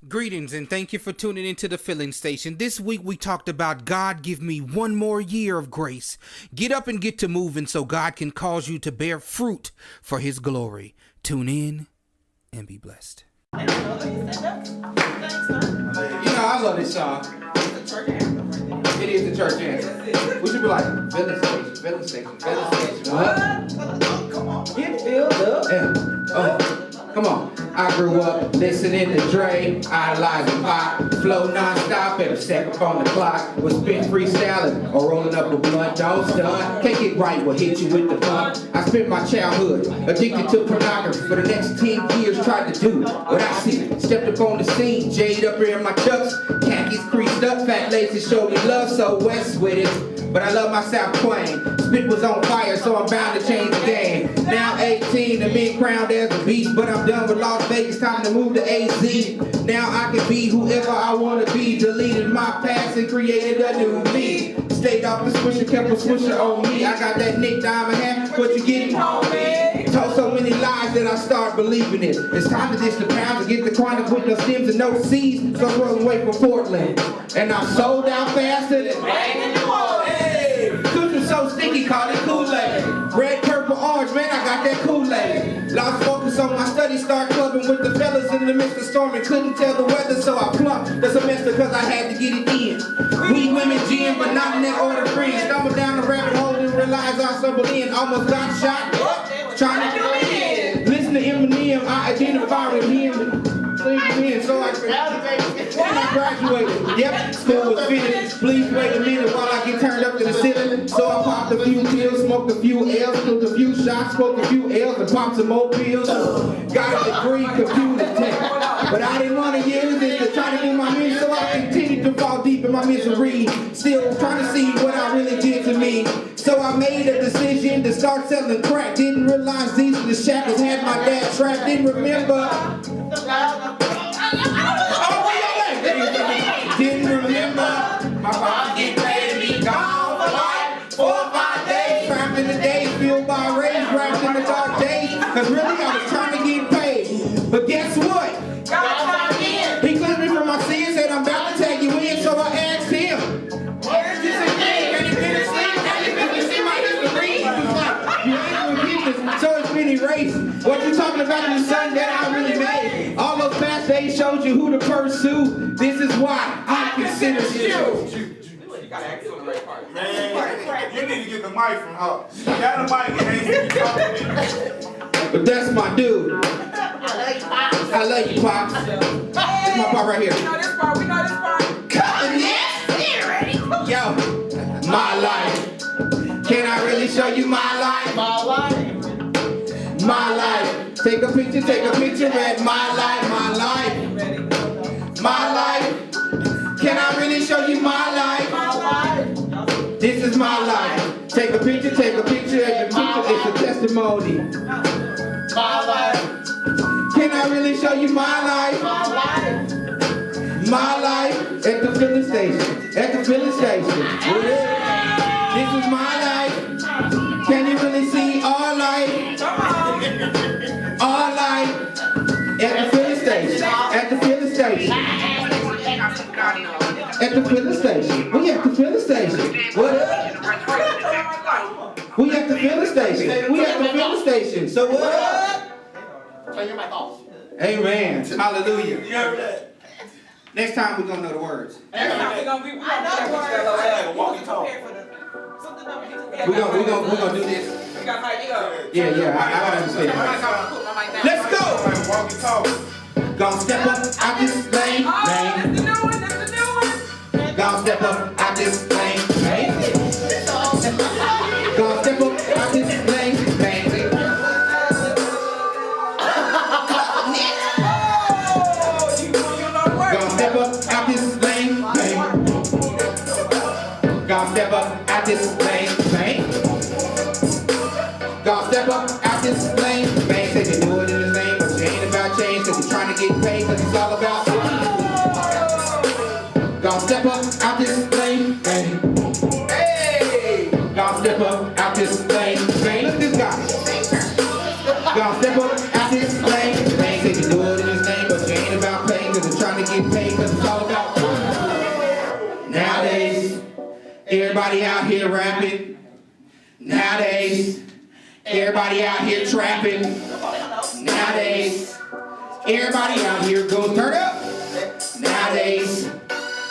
Greetings and thank you for tuning into the Filling Station. This week we talked about God give me one more year of grace. Get up and get to moving so God can cause you to bear fruit for his glory. Tune in and be blessed. You know, I love this song. It is the church anthem. We should be like, Filling Station, Filling Station, Filling Station. What? come on. Get filled up. Yeah. Come on. I grew up listening to Dre, idolizing Pac, flow non-stop, every second on the clock. Was spit freestyling or rolling up a blunt, don't stun. Can't get right, will hit you with the blunt. I spent my childhood addicted to pornography. For the next 10 years, tried to do what I see. Stepped up on the scene, jade up here in my chucks, khakis creased up, fat laces showed me love, so west with it. But I love my South Plain. Spit was on fire, so I'm bound to change the game. Now 18, the mid-crowned as a beast, but I'm done with Las Vegas, time to move to AZ. Now I can be whoever I want to be. Deleted my past and created a new me. Stayed off the swisher, kept a swisher on me. I got that Nick Diamond hat, what you getting, homie? Told so many lies that I start believing it. It's time to ditch the pounds and get the chronic with no stems and no seeds. So I'm rolling away from Portland. And I'm sold out faster than rain in New Orleans. Coochie so sticky, call it Kool-Aid. Red, purple, orange, man, I got that Kool-Aid. Lost focus on my studies, start clubbing with the fellas in the midst of storm and couldn't tell the weather, so I plumped the semester cause I had to get it in. We women, gin, but not in that order, friends. Stumbled down the rabbit hole and realized I stumbled in. Almost got shot, trying to do it in. Listen to Eminem, I identify with him. So I graduated. Yep, school was finished. Please wait a minute while I get turned up to the ceiling. So I popped a few pills, smoked a few L's, took a few shots, smoked a few L's, and popped some more pills. Got a degree, computer tech. But I didn't want to use it to try to do my mission, so I continued to fall deep in my misery. Still trying to see what I really did to me. So I made a decision to start selling crack. Didn't realize these were the shackles had my dad trapped. Didn't remember. Didn't remember my mom getting ready to be gone for like 4 or 5 days. Trapped in the days, fueled by rage, wrapped in the dark days. Cause really I was trying to get paid. But guess what? God tried in. He cleansed me from my sins, said I'm about to take you in. So I asked him, where's this again? Can you finish sleep? Can you finish see my history? He was like, you ain't forgiveness, so it's been erased. What you talking about in the sun that I really made? All those past days showed you who to pursue. This is why I consider you. You gotta act on the right part. Man, you need to get the mic from her. She got the mic and ain't talking. But that's my dude. I love you, Pops. This is my part right here. We know this part. Coming in. Yo, my life. Can I really show you my life? My life. Take a picture at my life. My life. Can I really show you my life? This is my life. Take a picture at the picture. It's a testimony. My life. Can I really show you my life? My life at the filling station. At the filling station. This is my life. Can you really see our life? Our life at the filling station. At the filling station. At the filling station. We at the filling station. What up? We at the filling station. We at the filling station. So what up? Turn your mic off. Amen. Hallelujah. Next time we're gonna know the words. Next time we're gonna be We're gonna do this. Yeah, I gotta understand. Let's go. Gonna step up out this lane. Gonna step up out this lane. Gonna step up out this lane. Gonna step up out this lane. Gonna step up out this lane. Gonna step up out this lane. Say you do it in his name, but you ain't about change, cause you're trying to get paid, cause it's all about gonna step up out this lane. Hey! Gonna step up out this lane. Look at this guy. Gonna step up out this lane. Say you do it in his name, but you ain't about pain, cause you're trying to to get paid cause it's all about fun. Nowadays, everybody out here rapping. Nowadays, everybody out here trapping. Nowadays, everybody out here goes turn up. Nowadays,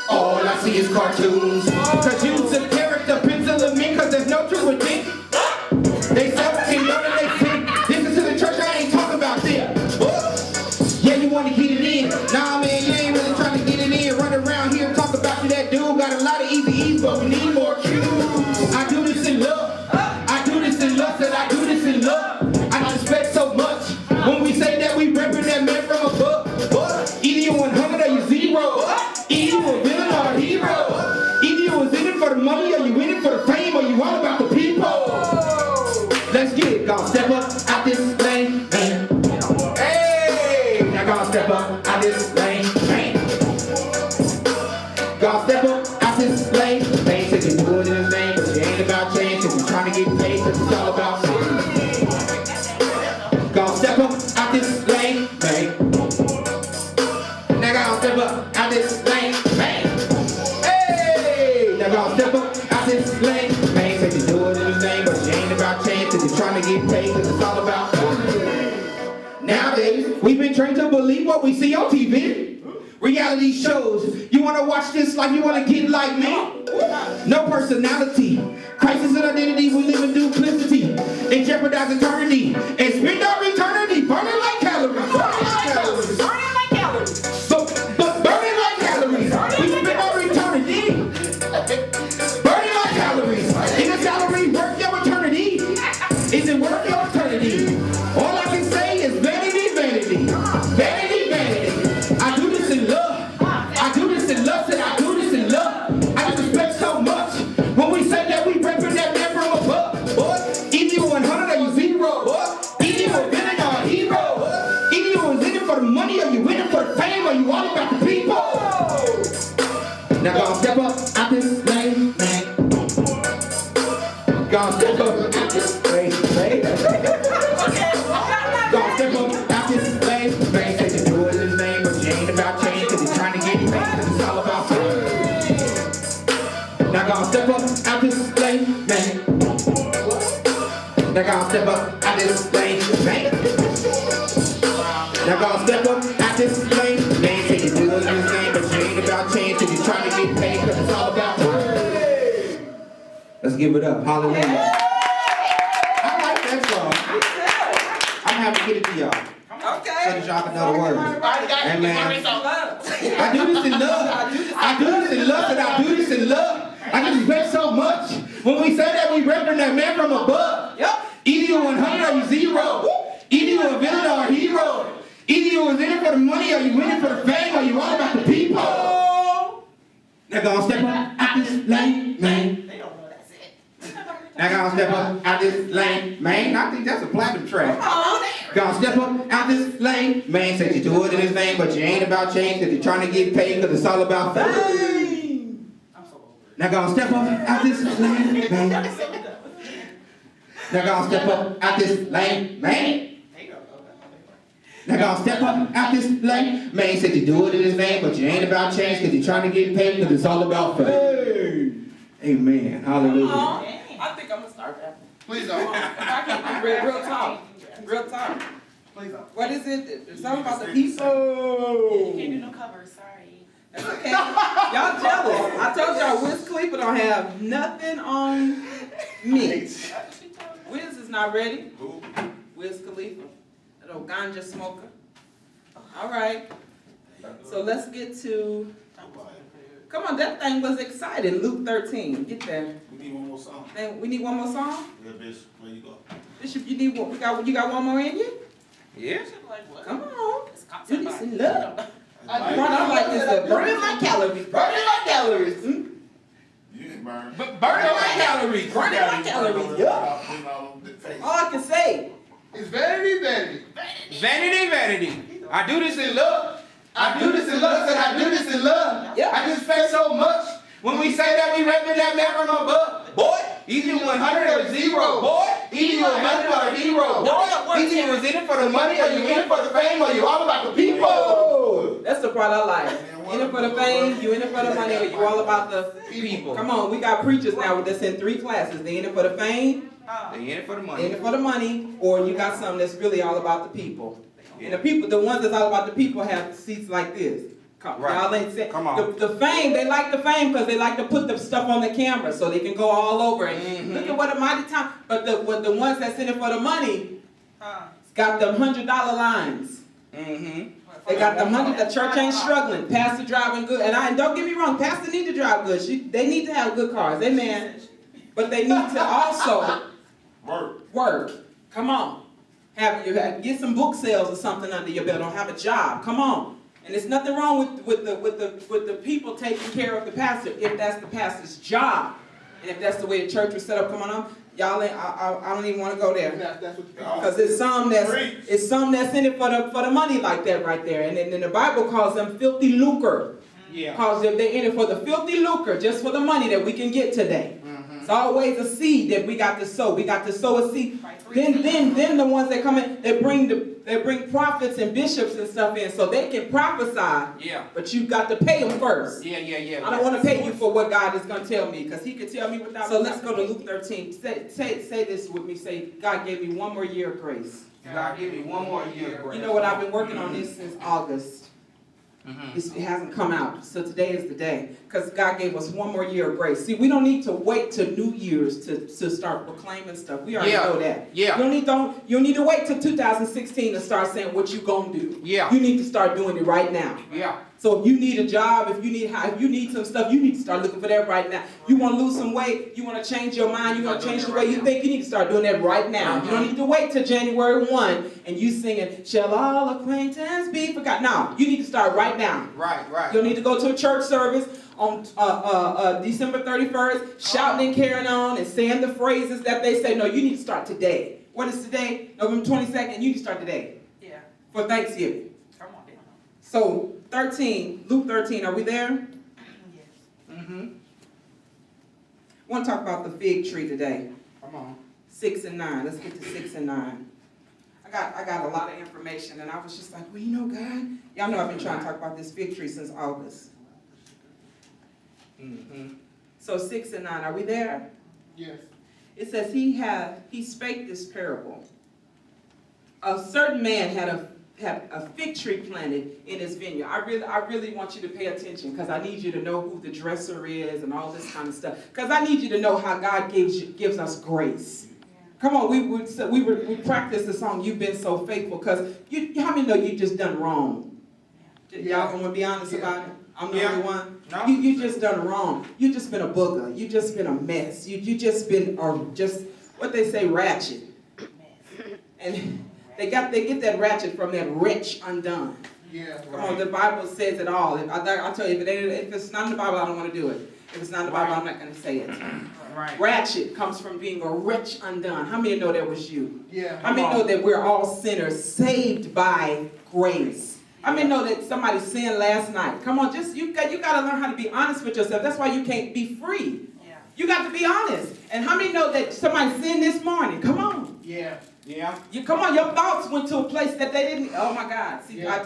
all I see is cartoons. Cause you's a character, pencil of me, cause there's no truth within. They self-king, know that they think. Listen to the church, I ain't talking about them. Yeah, you wanna get it in. Nah, man, you ain't really trying to get it in. Run around here and talk about you, that dude. Got a lot of easy E's, but we need more Q's. I do this in love. I do this in love, said I do this in love. I respect so much. When we say that we reppin' that man from above. Either you 100 or you 0. Either you a villain or a hero. Either you was in it for the money or you in it for the fame or you all about the people. Let's get it. Gonna step up out this lane, man. Hey! Now gonna step up out this lane, man. Gonna step up out this lane, man. Said you do it in his name, but you ain't about change. Cause you trying to get paid, cause it's all about fun. Gonna step up out this lane, man. Now gonna step up out this lane, man. Hey! Now gonna step up out this lane, man. Said you do it in his name, but you ain't about change. Cause you're trying to get paid, cause it's all about fun. Nowadays, we've been trained to believe what we see on TV. Reality shows. You wanna watch this like you wanna get like me? No personality. Crisis in identity, we live in duplicity. And jeopardize eternity. And spend our eternity burning like calories. Burning like calories. Burning like calories. But burning like calories. We spend our eternity. Burning like calories. Is a salary worth your eternity? Is it worth your eternity? All I can say is vanity, vanity. Vanity, vanity. I do this in love. I do this in love. Said I do this in love. I just respect so much. When we say that we reppin' that man from above. Either you 100 or you 0. Either you a villain or a hero. Either you was in it for the money or you in it for the fame or you all about the people. Now gonna step up out this lane, man. Gonna step up out this lane, man. Gonna step up out this lane, man. Say you do it in his name, but you ain't about change, cause you're trying to get paid, cause it's all about fun. Now gonna step up out this lane, man. Now gonna step up out this lane, man. Now gonna step up out this lane, man. Say you do it in his name, but you ain't about change, cause you're trying to get paid, cause it's all about fun. Let's give it up, hallelujah. I like that song. I'm happy to get it to y'all. So Okay. that y'all can know the words. Amen. I do this in love. I do this in love, and I do this in love. I just respect so much. When we say that we reppin' that man from above. Yep. Either you 100 or you 0. Either you a villain or a hero. Either you was in it for the money or you in it for the fame or you all about the people. Now gonna step up out this lane, man. Now gonna step up out this lane, man. I think that's a platinum track. Gonna step up out this lane, man. Said you do it in his name, but you ain't about change, cause you're trying to get paid, cause it's all about fame. Now gonna step up out this lane, man. Now gonna step up out this lane, man. Now gonna step up out this lane, man. Said you do it in his name, but you ain't about change, cause you're trying to get paid, cause it's all about fame. Amen. Hallelujah. I think I'm gonna start that. Please don't. If I can be real talk. Real talk. Please don't. What is it? There's something about the people. Can't do no covers, sorry. That's okay. Y'all jealous. I told y'all Wiz Khalifa don't have nothing on me. Wiz is not ready. Who? Wiz Khalifa. That old ganja smoker. All right. So let's get to. Come on, that thing was exciting. Luke 13. Get there. We need one more song. Then we need one more song. Yeah, Bishop, where you go? Bishop, you need one. You got one more in you? Yeah. Come on. Do this in love. I'm like this. Burning like calories. Burning like calories. You didn't burn. Burning like calories. Burning like calories. Yeah. All I can say. It's vanity, vanity. Vanity, vanity. I do this in love. I do this in love, and I do this in love. Yeah. I just respect so much. When we say that we reppin' that man from above, boy, either you 100 or 0, boy, either you a villain or a hero, boy, either you was in it for the money or you in it for the fame or you all about the people. That's the part I like. In it for the fame, you in it for the money, or you all about the people. Come on, we got preachers now that's in 3 classes. They in it for the fame, They in it for the in money. it for the money, or you got some that's really all about the people. And the people, the ones that's all about the people have seats like this. Right. Y'all ain't saying, Come on. the fame, they like the fame because they like to put the stuff on the camera so they can go all over it. Mhm. Look at what a mighty time. But the ones that's in it for the money, got them $100 lines. Mm-hmm. They got them the church ain't struggling. Pastor driving good. And don't get me wrong, pastor need to drive good. They need to have good cars. Amen. But they need to also work. Come on. Get some book sales or something under your belt. Don't have a job. Come on. And there's nothing wrong with the people taking care of the pastor if that's the pastor's job. And if that's the way the church was set up. Come on. Y'all ain't, I don't even want to go there. Because it's some that's in it for the money like that right there. And then the Bible calls them filthy lucre. Yeah. Because they're in it for the filthy lucre, just for the money that we can get today. Mm-hmm. It's always a seed that we got to sow. We got to sow a seed. Then the ones that come in, they bring prophets and bishops and stuff in so they can prophesy. Yeah. But you got to pay them first. Yeah. I don't want to pay you for what God is going to tell me, because he could tell me without. So let's go to Luke 13. Say this with me. Say, God gave me one more year of grace. God give me one more year of grace. You know what? I've been working on this since August. Mm-hmm. It hasn't come out. So today is the day. Because God gave us one more year of grace. See, we don't need to wait till New Year's to start proclaiming stuff. We already know that. Yeah. You don't need to wait till 2016 to start saying what you gonna do. Yeah. You need to start doing it right now. Yeah. So if you need a job, if you need some stuff, you need to start looking for that right now. You want to lose some weight, you want to change your mind, you want to change the way you think, you need to start doing that right now. You don't need to wait till January 1 and you singing, shall all acquaintance be forgotten? No, you need to start right now. Right. You'll need to go to a church service on December 31st, shouting and carrying on and saying the phrases that they say. No, you need to start today. What is today? November 22nd. You need to start today. Yeah. For Thanksgiving. Come on, then. So, Luke 13, are we there? Yes. Mm-hmm. I want to talk about the fig tree today. Come on. 6 and 9. Let's get to 6 and 9. I got a lot of information, and I was just like, well, you know, God, y'all know I've been trying to talk about this fig tree since August. Mm-hmm. So 6 and 9, are we there? Yes. It says he spake this parable. A certain man had a fig tree planted in his vineyard. I really want you to pay attention, because I need you to know who the dresser is and all this kind of stuff. Because I need you to know how God gives us grace. Come on, we practiced the song, You've Been So Faithful, because how many know you just done wrong? Y'all gonna be honest about it? I'm the only one. No. You just done wrong. You just been a booger. You just been a mess. You just been just what they say, ratchet. And they get that ratchet from that wretch undone. Yeah. Come on, the Bible says it all. I'll tell you, if it's not in the Bible, I don't want to do it. If it's not in the Bible, I'm not going to say it. Right. Ratchet comes from being a wretch undone. How many know that was you? Yeah. How many know that we're all sinners saved by grace? How many know that somebody sinned last night? Come on, you got to learn how to be honest with yourself. That's why you can't be free. Yeah. You got to be honest. And how many know that somebody sinned this morning? Come on. Yeah. Yeah. Come on, your thoughts went to a place that they didn't. Oh my God! See, Yeah.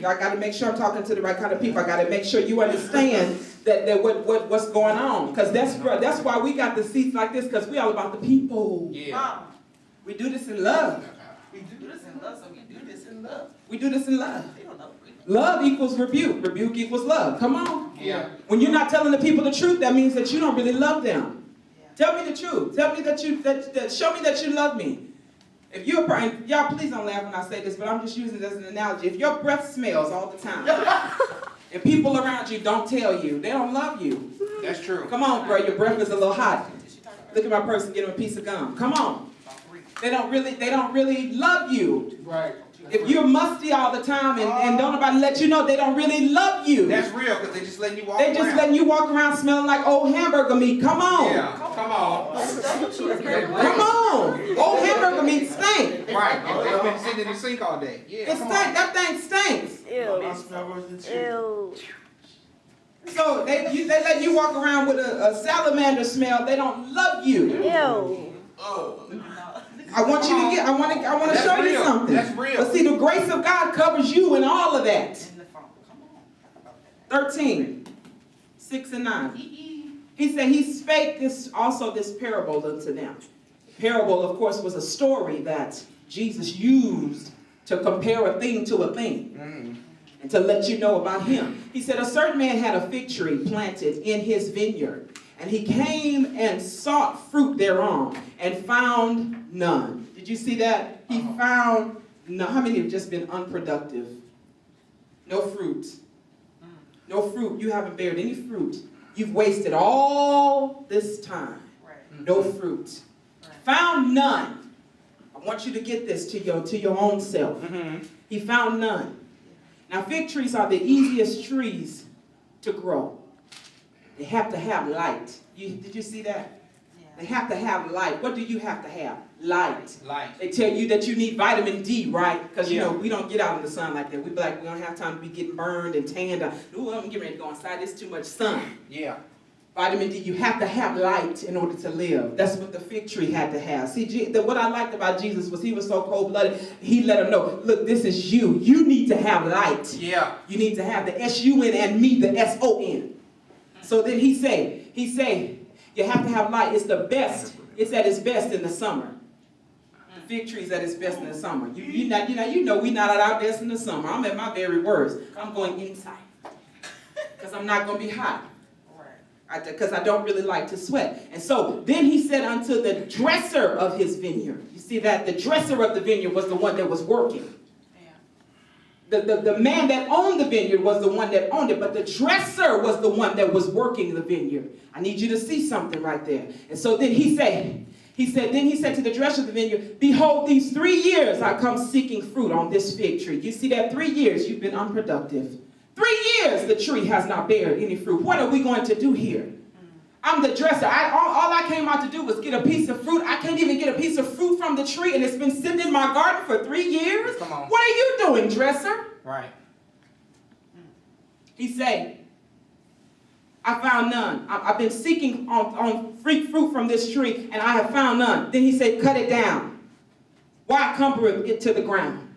I got to make sure I'm talking to the right kind of people. I got to make sure you understand that what's going on, because that's why we got the seats like this, because we all about the people. Yeah. Mom, We do this in love. we do this in love, so we do this in love. We do this in love. They don't know. Love equals rebuke. Rebuke equals love. Come on. Yeah. When you're not telling the people the truth, that means that you don't really love them. Yeah. Tell me the truth. Tell me that show me that you love me. If you're, y'all please don't laugh when I say this, but I'm just using it as an analogy. If your breath smells all the time, and people around you don't tell you, they don't love you. That's true. Come on, bro, your breath is a little hot. Look at my purse and get him a piece of gum. Come on. They don't really love you. Right. If you're musty all the time and don't nobody let you know, they don't really love you. That's real, because they just letting you walk They just around. letting you walk around smelling like old hamburger meat. Come on. Yeah. Come on. Come on. Old hamburger meat stink. Right. They've been sitting in the sink all day. Yeah. It Come stink. on. That thing stinks. Ew. So they let you walk around with a salamander smell. They don't love you. Ew. I want you to I want to That's show you real. something. That's real. But see, the grace of God covers you in all of that. In the phone. Come on. 13, 6 and 9. He said he spake this parable unto them. Parable, of course, was a story that Jesus used to compare a thing to a thing and to let you know about him. He said a certain man had a fig tree planted in his vineyard, and he came and sought fruit thereon and found none. Did you see that? He found none. How many have just been unproductive? No fruit. No fruit. You haven't bared any fruit. You've wasted all this time. No fruit. Found none. I want you to get this to your own self. He found none. Now, fig trees are the easiest trees to grow. They have to have light. Did you see that? They have to have light. What do you have to have? Light. They tell you that you need vitamin D, right? Because, you know, we don't get out in the sun like that. We be like, we don't have time to be getting burned and tanned. Ooh, I'm getting ready to go inside. There's too much sun. Yeah. Vitamin D, you have to have light in order to live. That's what the fig tree had to have. See, what I liked about Jesus was he was so cold-blooded. He let them know, look, this is you. You need to have light. Yeah. You need to have the S-U-N and me, the S-O-N. So then he say, you have to have light. It's the best. It's at its best in the summer. The fig tree's at its best in the summer. You know we not at our best in the summer. I'm at my very worst. I'm going inside because I'm not going to be hot. Because I don't really like to sweat. And so then he said unto the dresser of his vineyard. You see that? The dresser of the vineyard was the one that was working. The man that owned the vineyard was the one that owned it, but the dresser was the one that was working the vineyard. I need you to see something right there. And so then he said to the dresser of the vineyard, behold, these 3 years I come seeking fruit on this fig tree. You see that? 3 years you've been unproductive. 3 years the tree has not bared any fruit. What are we going to do here? I'm the dresser. All I came out to do was get a piece of fruit. I can't even get a piece of fruit from the tree, and it's been sitting in my garden for 3 years. Come on. What are you doing, dresser? Right. He said, I found none. I've been seeking on fruit from this tree, and I have found none. Then he said, cut it down. Why cumber it to the ground?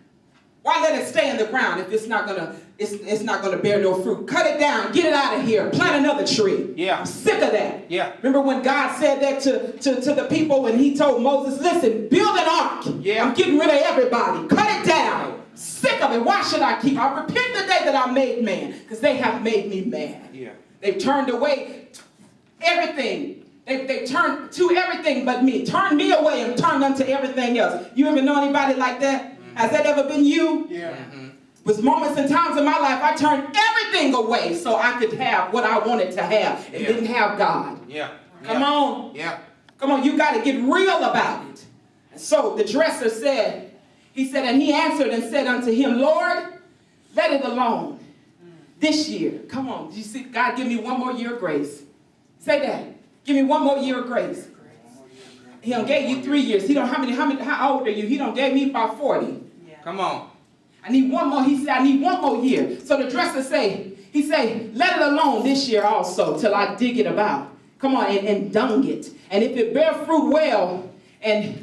Why let it stay in the ground if it's not gonna bear no fruit? Cut it down, get it out of here, plant another tree. Yeah. I'm sick of that. Yeah. Remember when God said that to the people and he told Moses, listen, build an ark. Yeah. I'm getting rid of everybody. Cut it down. Sick of it. Why should I keep? I repent the day that I made man, because they have made me mad. Yeah. They've turned away everything. They turned to everything but me. Turned me away and turned unto everything else. You ever know anybody like that? Has that ever been you? Yeah. Was moments and times in my life I turned everything away so I could have what I wanted to have and didn't have God. Yeah. Come on. Yeah. Come on, you got to get real about it. And so the dresser said, and he answered and said unto him, Lord, let it alone this year. Come on, you see, God, give me one more year of grace. Say that. Give me one more year of grace. He done gave you 3 years. How old are you? He done gave me about 40. Come on. I need one more. He said, I need one more year. So the dresser he say, let it alone this year also till I dig it about. Come on, and dung it. And if it bear fruit well, I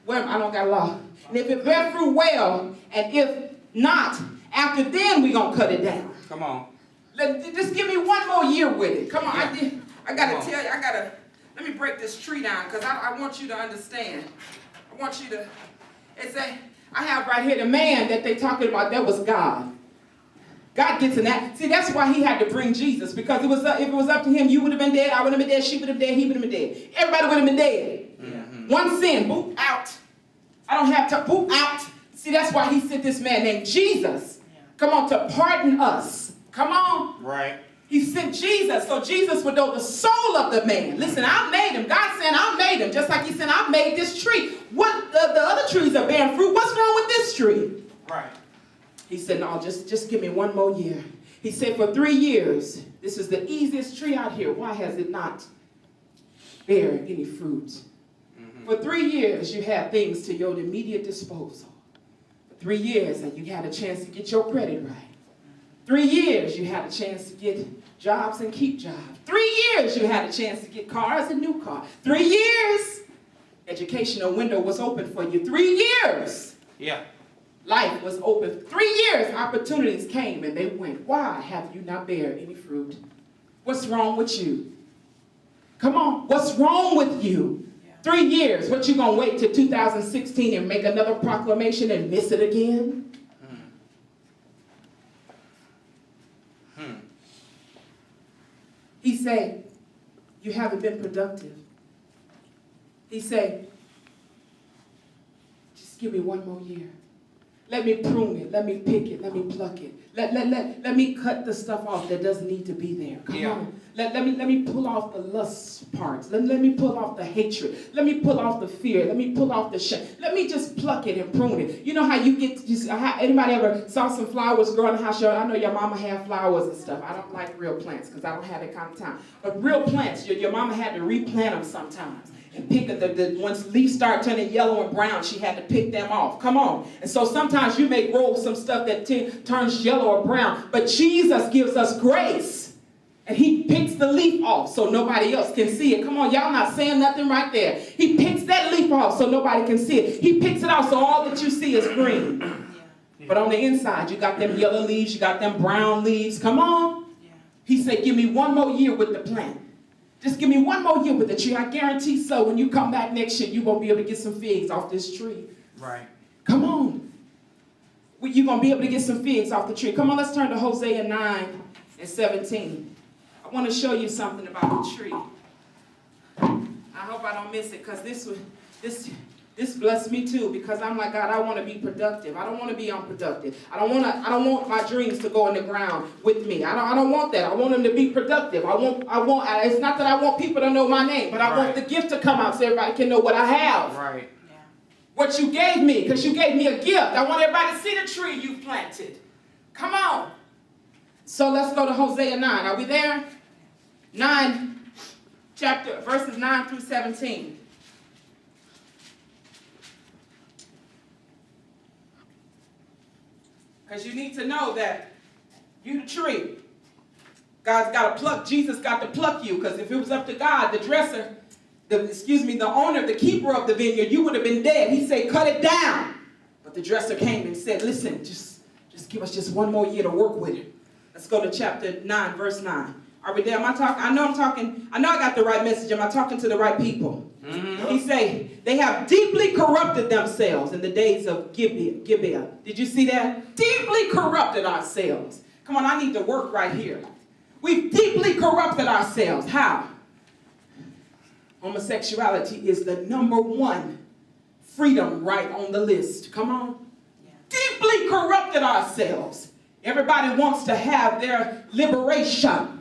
don't got a law. And if it bear fruit well, and if not, after then we gonna cut it down. Come on. Just give me one more year with it. Come on, Yeah. I gotta tell you, let me break this tree down because I want you to understand. I want you to, I have right here the man that they talking about, that was God. God gets in that. See, that's why he had to bring Jesus, because if it was up to him, you would have been dead, I would have been dead, she would have been dead, he would have been dead. Everybody would have been dead. Mm-hmm. One sin, boop, out. I don't have to, boop, out. See, that's why he sent this man named Jesus. Come on, to pardon us. Come on. Right. He sent Jesus, so Jesus would know the soul of the man. Listen, I made him. God said, I made him. Just like he said, I made this tree. What the other trees are bearing fruit. What's wrong with this tree? Right. He said, no, just give me one more year. He said, for 3 years, this is the easiest tree out here. Why has it not bear any fruit? Mm-hmm. For 3 years, you had things to your immediate disposal. For 3 years, and you had a chance to get your credit right. 3 years, you had a chance to get jobs and keep jobs. 3 years, you had a chance to get cars and new cars. 3 years, educational window was open for you. 3 years. Yeah. Life was open. 3 years, opportunities came and they went. Why have you not bear any fruit? What's wrong with you? Come on, what's wrong with you? 3 years, what you gonna wait till 2016 and make another proclamation and miss it again? He say, you haven't been productive. He say, just give me 1 more year. Let me prune it, let me pick it, let me pluck it. Let me cut the stuff off that doesn't need to be there. Come on. Let me pull off the lust parts. Let me pull off the hatred. Let me pull off the fear. Let me pull off the shame. Let me just pluck it and prune it. You know how you get, anybody ever saw some flowers growing in the house? I know your mama had flowers and stuff. I don't like real plants because I don't have that kind of time. But real plants, your mama had to replant them sometimes. And pick once leaves start turning yellow and brown, she had to pick them off. Come on. And so sometimes you may grow some stuff that turns yellow or brown, but Jesus gives us grace. And he picks the leaf off so nobody else can see it. Come on, y'all not saying nothing right there. He picks that leaf off so nobody can see it. He picks it off so all that you see is green. But on the inside, you got them yellow leaves, you got them brown leaves. Come on. He said, give me 1 more year with the plant. Just give me 1 more year with the tree. I guarantee so when you come back next year, you won't be able to get some figs off this tree. Right. Come on. You're going to be able to get some figs off the tree. Come on, let's turn to Hosea 9:17. I want to show you something about the tree. I hope I don't miss it because this blessed me too, because I'm like, God, I want to be productive. I don't want to be unproductive. I don't want my dreams to go in the ground with me. I don't want that. I want them to be productive. It's not that I want people to know my name, but I want the gift to come out so everybody can know what I have. Right. What you gave me, because you gave me a gift. I want everybody to see the tree you planted. Come on. So let's go to Hosea 9. Are we there? 9, verses 9 through 17. Because you need to know that you the tree. God's got to pluck. Jesus got to pluck you. Because if it was up to God, the dresser, the owner, the keeper of the vineyard, you would have been dead. He said, cut it down. But the dresser came and said, listen, just give us just 1 more year to work with it. Let's go to chapter 9, verse 9. Are we there? Am I talking? I know I got the right message. Am I talking to the right people? Mm-hmm. He say, they have deeply corrupted themselves in the days of Gibeah. Did you see that? Deeply corrupted ourselves. Come on, I need to work right here. We've deeply corrupted ourselves. How? Homosexuality is the #1 freedom right on the list. Come on. Yeah. Deeply corrupted ourselves. Everybody wants to have their liberation.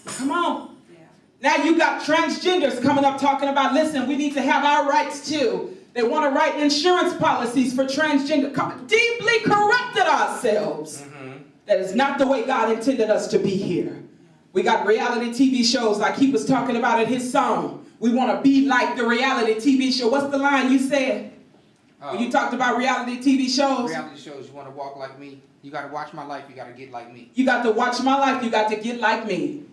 Come on. Yeah. Now you got transgenders coming up talking about, listen, we need to have our rights too. They want to write insurance policies for transgender. Deeply corrupted ourselves. Mm-hmm. That is not the way God intended us to be here. We got reality TV shows like he was talking about in his song. We want to be like the reality TV show. What's the line you said? When you talked about reality TV shows? Reality shows, you want to walk like me. You got to watch my life. You got to get like me. You got to watch my life. You got to get like me.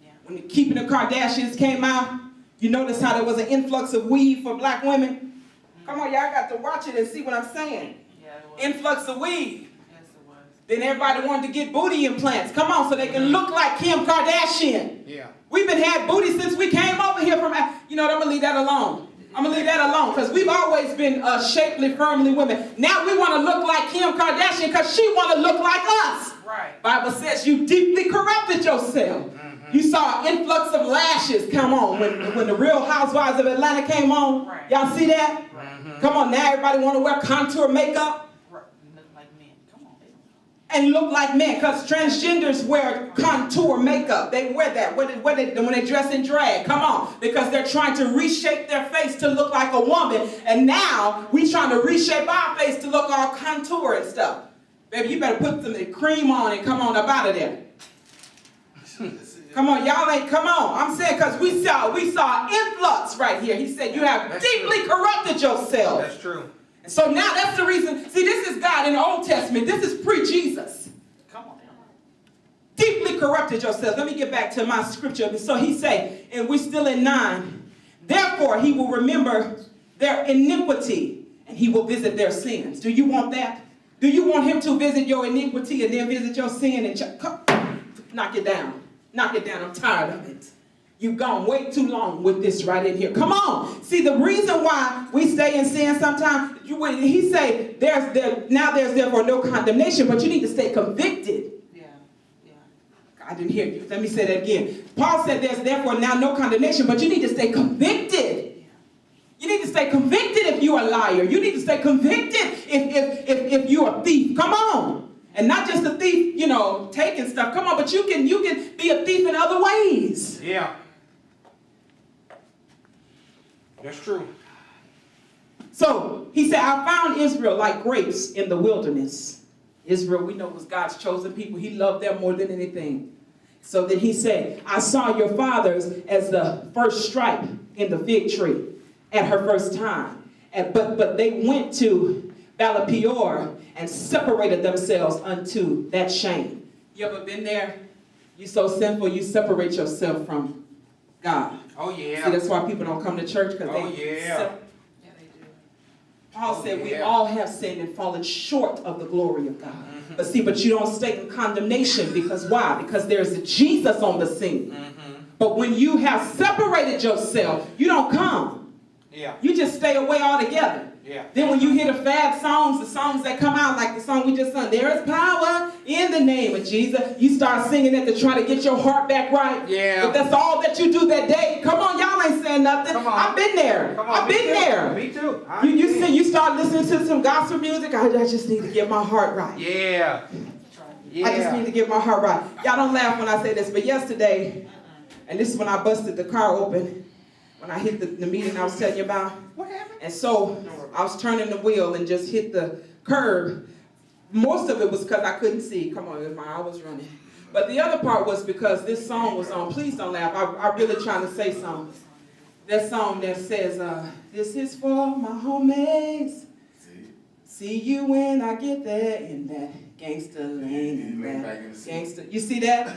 Yeah. When Keeping the Kardashians came out, you notice how there was an influx of weed for black women? Mm-hmm. Come on, y'all got to watch it and see what I'm saying. Yeah, it was. Influx of weed. Yes, it was. Then everybody wanted to get booty implants. Come on, so they can look like Kim Kardashian. Yeah. We've been had booty since we came over here from, you know what, I'm going to leave that alone. I'm going to leave that alone because we've always been shapely, firmly women. Now we want to look like Kim Kardashian because she want to look like us. Right. Bible says you deeply corrupted yourself. Mm-hmm. You saw an influx of lashes come on when the Real Housewives of Atlanta came on. Right. Y'all see that? Mm-hmm. Come on, now everybody want to wear contour makeup. And look like men, because transgenders wear contour makeup. They wear that when they dress in drag. Come on, because they're trying to reshape their face to look like a woman. And now we trying to reshape our face to look all contour and stuff. Baby, you better put some cream on and come on up out of there. Come on, y'all ain't, come on. I'm saying because we saw influx right here. He said you have deeply corrupted yourself. That's true. So now that's the reason. See, this is God in the Old Testament. This is pre-Jesus. Come on. Deeply corrupted yourselves. Let me get back to my scripture. So he say, and we're still in 9. Therefore, he will remember their iniquity and he will visit their sins. Do you want that? Do you want him to visit your iniquity and then visit your sin and knock it down? Knock it down. I'm tired of it. You've gone way too long with this right in here. Come on. See, the reason why we stay in sin sometimes, he say, there's therefore no condemnation, but you need to stay convicted. Yeah. Yeah. I didn't hear you. Let me say that again. Paul said there's therefore now no condemnation, but you need to stay convicted. You need to stay convicted if you're a liar. You need to stay convicted if you're a thief. Come on. And not just a thief, taking stuff. Come on, but you can be a thief in other ways. Yeah. That's true. So he said, I found Israel like grapes in the wilderness. Israel, we know, was God's chosen people. He loved them more than anything. So then he said, I saw your fathers as the first stripe in the fig tree at her first time. But they went to Baal-peor and separated themselves unto that shame. You ever been there? You're so sinful, you separate yourself from God. Oh, yeah. See, that's why people don't come to church, because Oh, yeah. Yeah, they do. Paul said we yeah. all have sinned and fallen short of the glory of God. But you don't stay in condemnation, because why? Because there's a Jesus on the scene. But when you have separated yourself, you don't come. Yeah. You just stay away altogether. Yeah. Then when you hear the fad songs, the songs that come out, like the song we just sung, there is power in the name of Jesus, you start singing it to try to get your heart back right. Yeah. If that's all that you do that day, come on, y'all ain't saying nothing. Come on. I've been there. Come on, I've been there. Me too. You start listening to some gospel music, I just need to get my heart right. Yeah. I just need to get my heart right. Y'all don't laugh when I say this, but yesterday, and this is when I busted the car open, when I hit the meeting I was telling you about. What happened? And so I was turning the wheel and just hit the curb. Most of it was because I couldn't see. Come on, my eye was running. But the other part was because this song was on. Please don't laugh. I'm really trying to say something. That song that says, this is for my homies. See you when I get there in that gangster lane. In that gangster. You see that?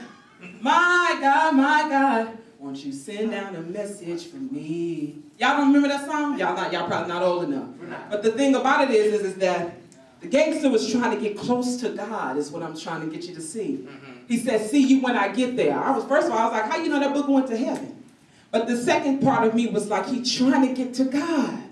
My God, won't you send down a message for me? Y'all don't remember that song? Y'all probably not old enough. But the thing about it is that the gangster was trying to get close to God, is what I'm trying to get you to see. He said, see you when I get there. First of all, I was like, how you know that book went to heaven? But the second part of me was like, he trying to get to God.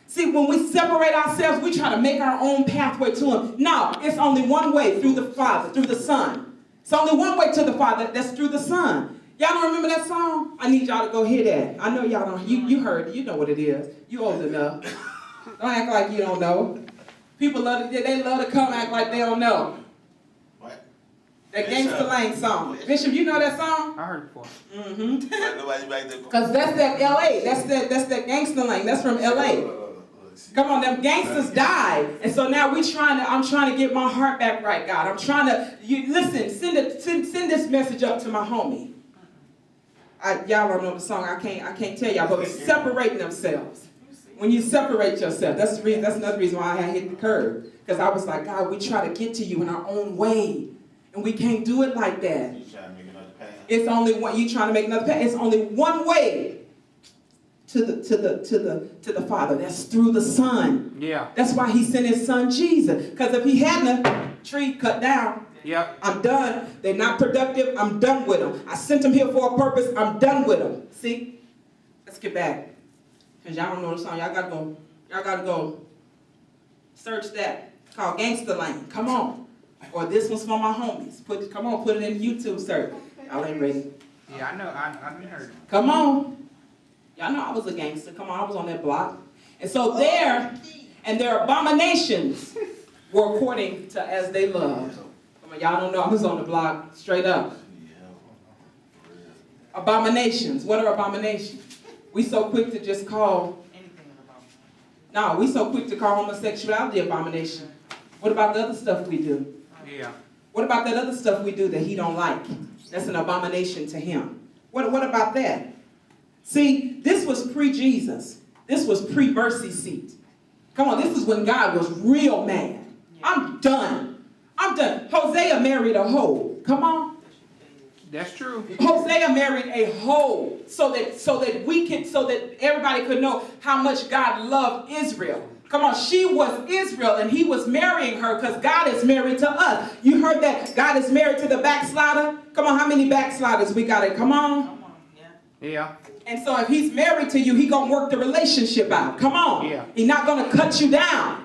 See, when we separate ourselves, we try to make our own pathway to him. No, it's only one way, through the Father, through the Son. It's only one way to the Father, that's through the Son. Y'all don't remember that song? I need y'all to go hear that. I know y'all don't. You heard it. You know what it is. You old enough. Don't act like you don't know. People love to come act like they don't know. What? That Gangsta Lane song. Bishop, you know that song? I heard it before. Nobody back there. Because that's that L.A. That's that Gangsta Lane. That's from L.A. Come on, them gangsters died. And so now I'm trying to get my heart back right, God. I'm trying to, listen, send this message up to my homie. Y'all don't know the song, I can't tell y'all, but separating themselves. When you separate yourself, that's another reason why I had hit the curb. Because I was like, God, we try to get to you in our own way. And we can't do it like that. You trying to make another path? It's only one, you trying to make another path. It's only one way to the Father. That's through the Son. Yeah. That's why he sent his son Jesus. Because if he hadn't, a tree cut down. Yep. I'm done. They're not productive. I'm done with them. I sent them here for a purpose. I'm done with them. See? Let's get back. Because y'all don't know the song. Y'all gotta go search that. It's called Gangsta Lane. Come on. Or this one's for my homies. Put it in YouTube search. Y'all ain't ready. Yeah, I know. I heard it. Come on. Y'all know I was a gangster. Come on, I was on that block. And so their abominations were according to as they loved. Come on, y'all don't know I was on the block straight up. Abominations. What are abominations? We so quick to just call. Anything about it. No, we so quick to call homosexuality abomination. What about the other stuff we do? Yeah. What about that other stuff we do that he don't like? That's an abomination to him. What about that? See, this was pre-Jesus. This was pre-mercy seat. Come on, this is when God was real mad. I'm done. Hosea married a hoe. Come on. That's true. Hosea married a hoe so that everybody could know how much God loved Israel. Come on, she was Israel and he was marrying her because God is married to us. You heard that God is married to the backslider? Come on, how many backsliders we got it? Come on. Come on, yeah. Yeah. And so if he's married to you, he gonna work the relationship out. Come on. Yeah. He's not gonna cut you down.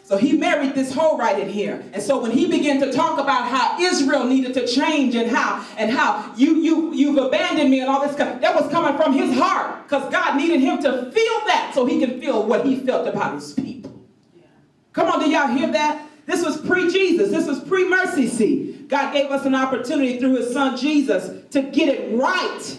So he married this hoe right in here. And so when he began to talk about how Israel needed to change and how you've abandoned me and all this, that was coming from his heart. Because God needed him to feel that so he can feel what he felt about his people. Yeah. Come on, do y'all hear that? This was pre-Jesus. This was pre-mercy seat. God gave us an opportunity through his son Jesus to get it right.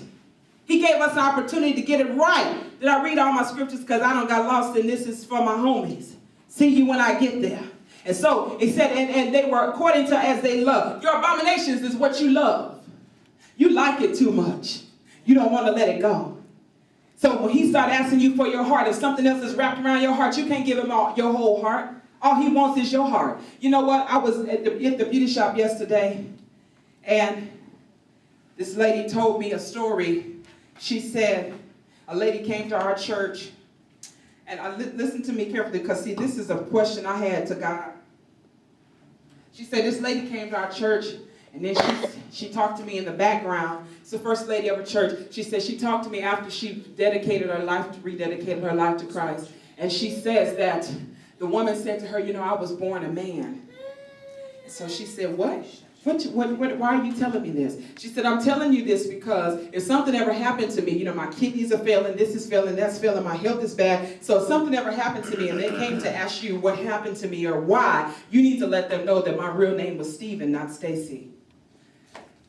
He gave us an opportunity to get it right. Did I read all my scriptures? Because I don't got lost and this is for my homies. See you when I get there. And so it said, and they were according to as they love. Your abominations is what you love. You like it too much. You don't want to let it go. So when he started asking you for your heart, if something else is wrapped around your heart, you can't give him your whole heart. All he wants is your heart. You know what? I was at the beauty shop yesterday, and this lady told me a story. She said a lady came to our church. And listen to me carefully, because see, this is a question I had to God. She said this lady came to our church, and then she talked to me in the background. It's the first lady of a church. She said she talked to me after she rededicated her life to Christ. And she says that the woman said to her, you know, I was born a man. And so she said, what? Why are you telling me this? She said, I'm telling you this because if something ever happened to me, you know, my kidneys are failing, this is failing, that's failing, my health is bad. So if something ever happened to me and they came to ask you what happened to me or why, you need to let them know that my real name was Stephen, not Stacy.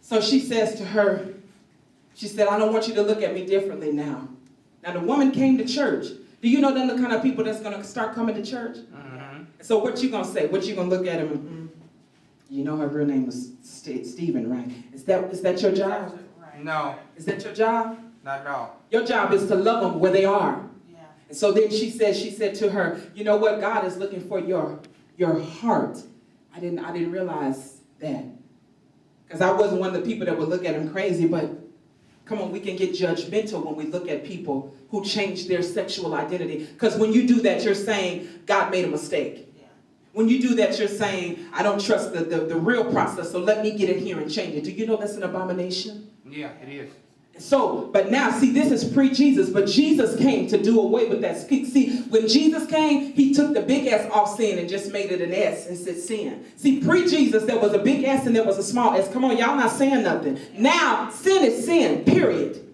So she says to her, she said, I don't want you to look at me differently now. Now the woman came to church. Do you know them the kind of people that's going to start coming to church? Mm-hmm. So what you going to say? What you going to look at him and, you know her real name was Stephen, right? Is that your job? No. Is that your job? Not at all. Your job is to love them where they are. Yeah. And so then she said to her, you know what? God is looking for your heart. I didn't realize that. Because I wasn't one of the people that would look at him crazy, but come on, we can get judgmental when we look at people who change their sexual identity. Because when you do that, you're saying God made a mistake. When you do that, you're saying, I don't trust the real process, so let me get in here and change it. Do you know that's an abomination? Yeah, it is. So, but now, see, this is pre-Jesus, but Jesus came to do away with that. See, when Jesus came, he took the big S off sin and just made it an S and said sin. See, pre-Jesus, there was a big S and there was a small S. Come on, y'all not saying nothing. Now, sin is sin, period.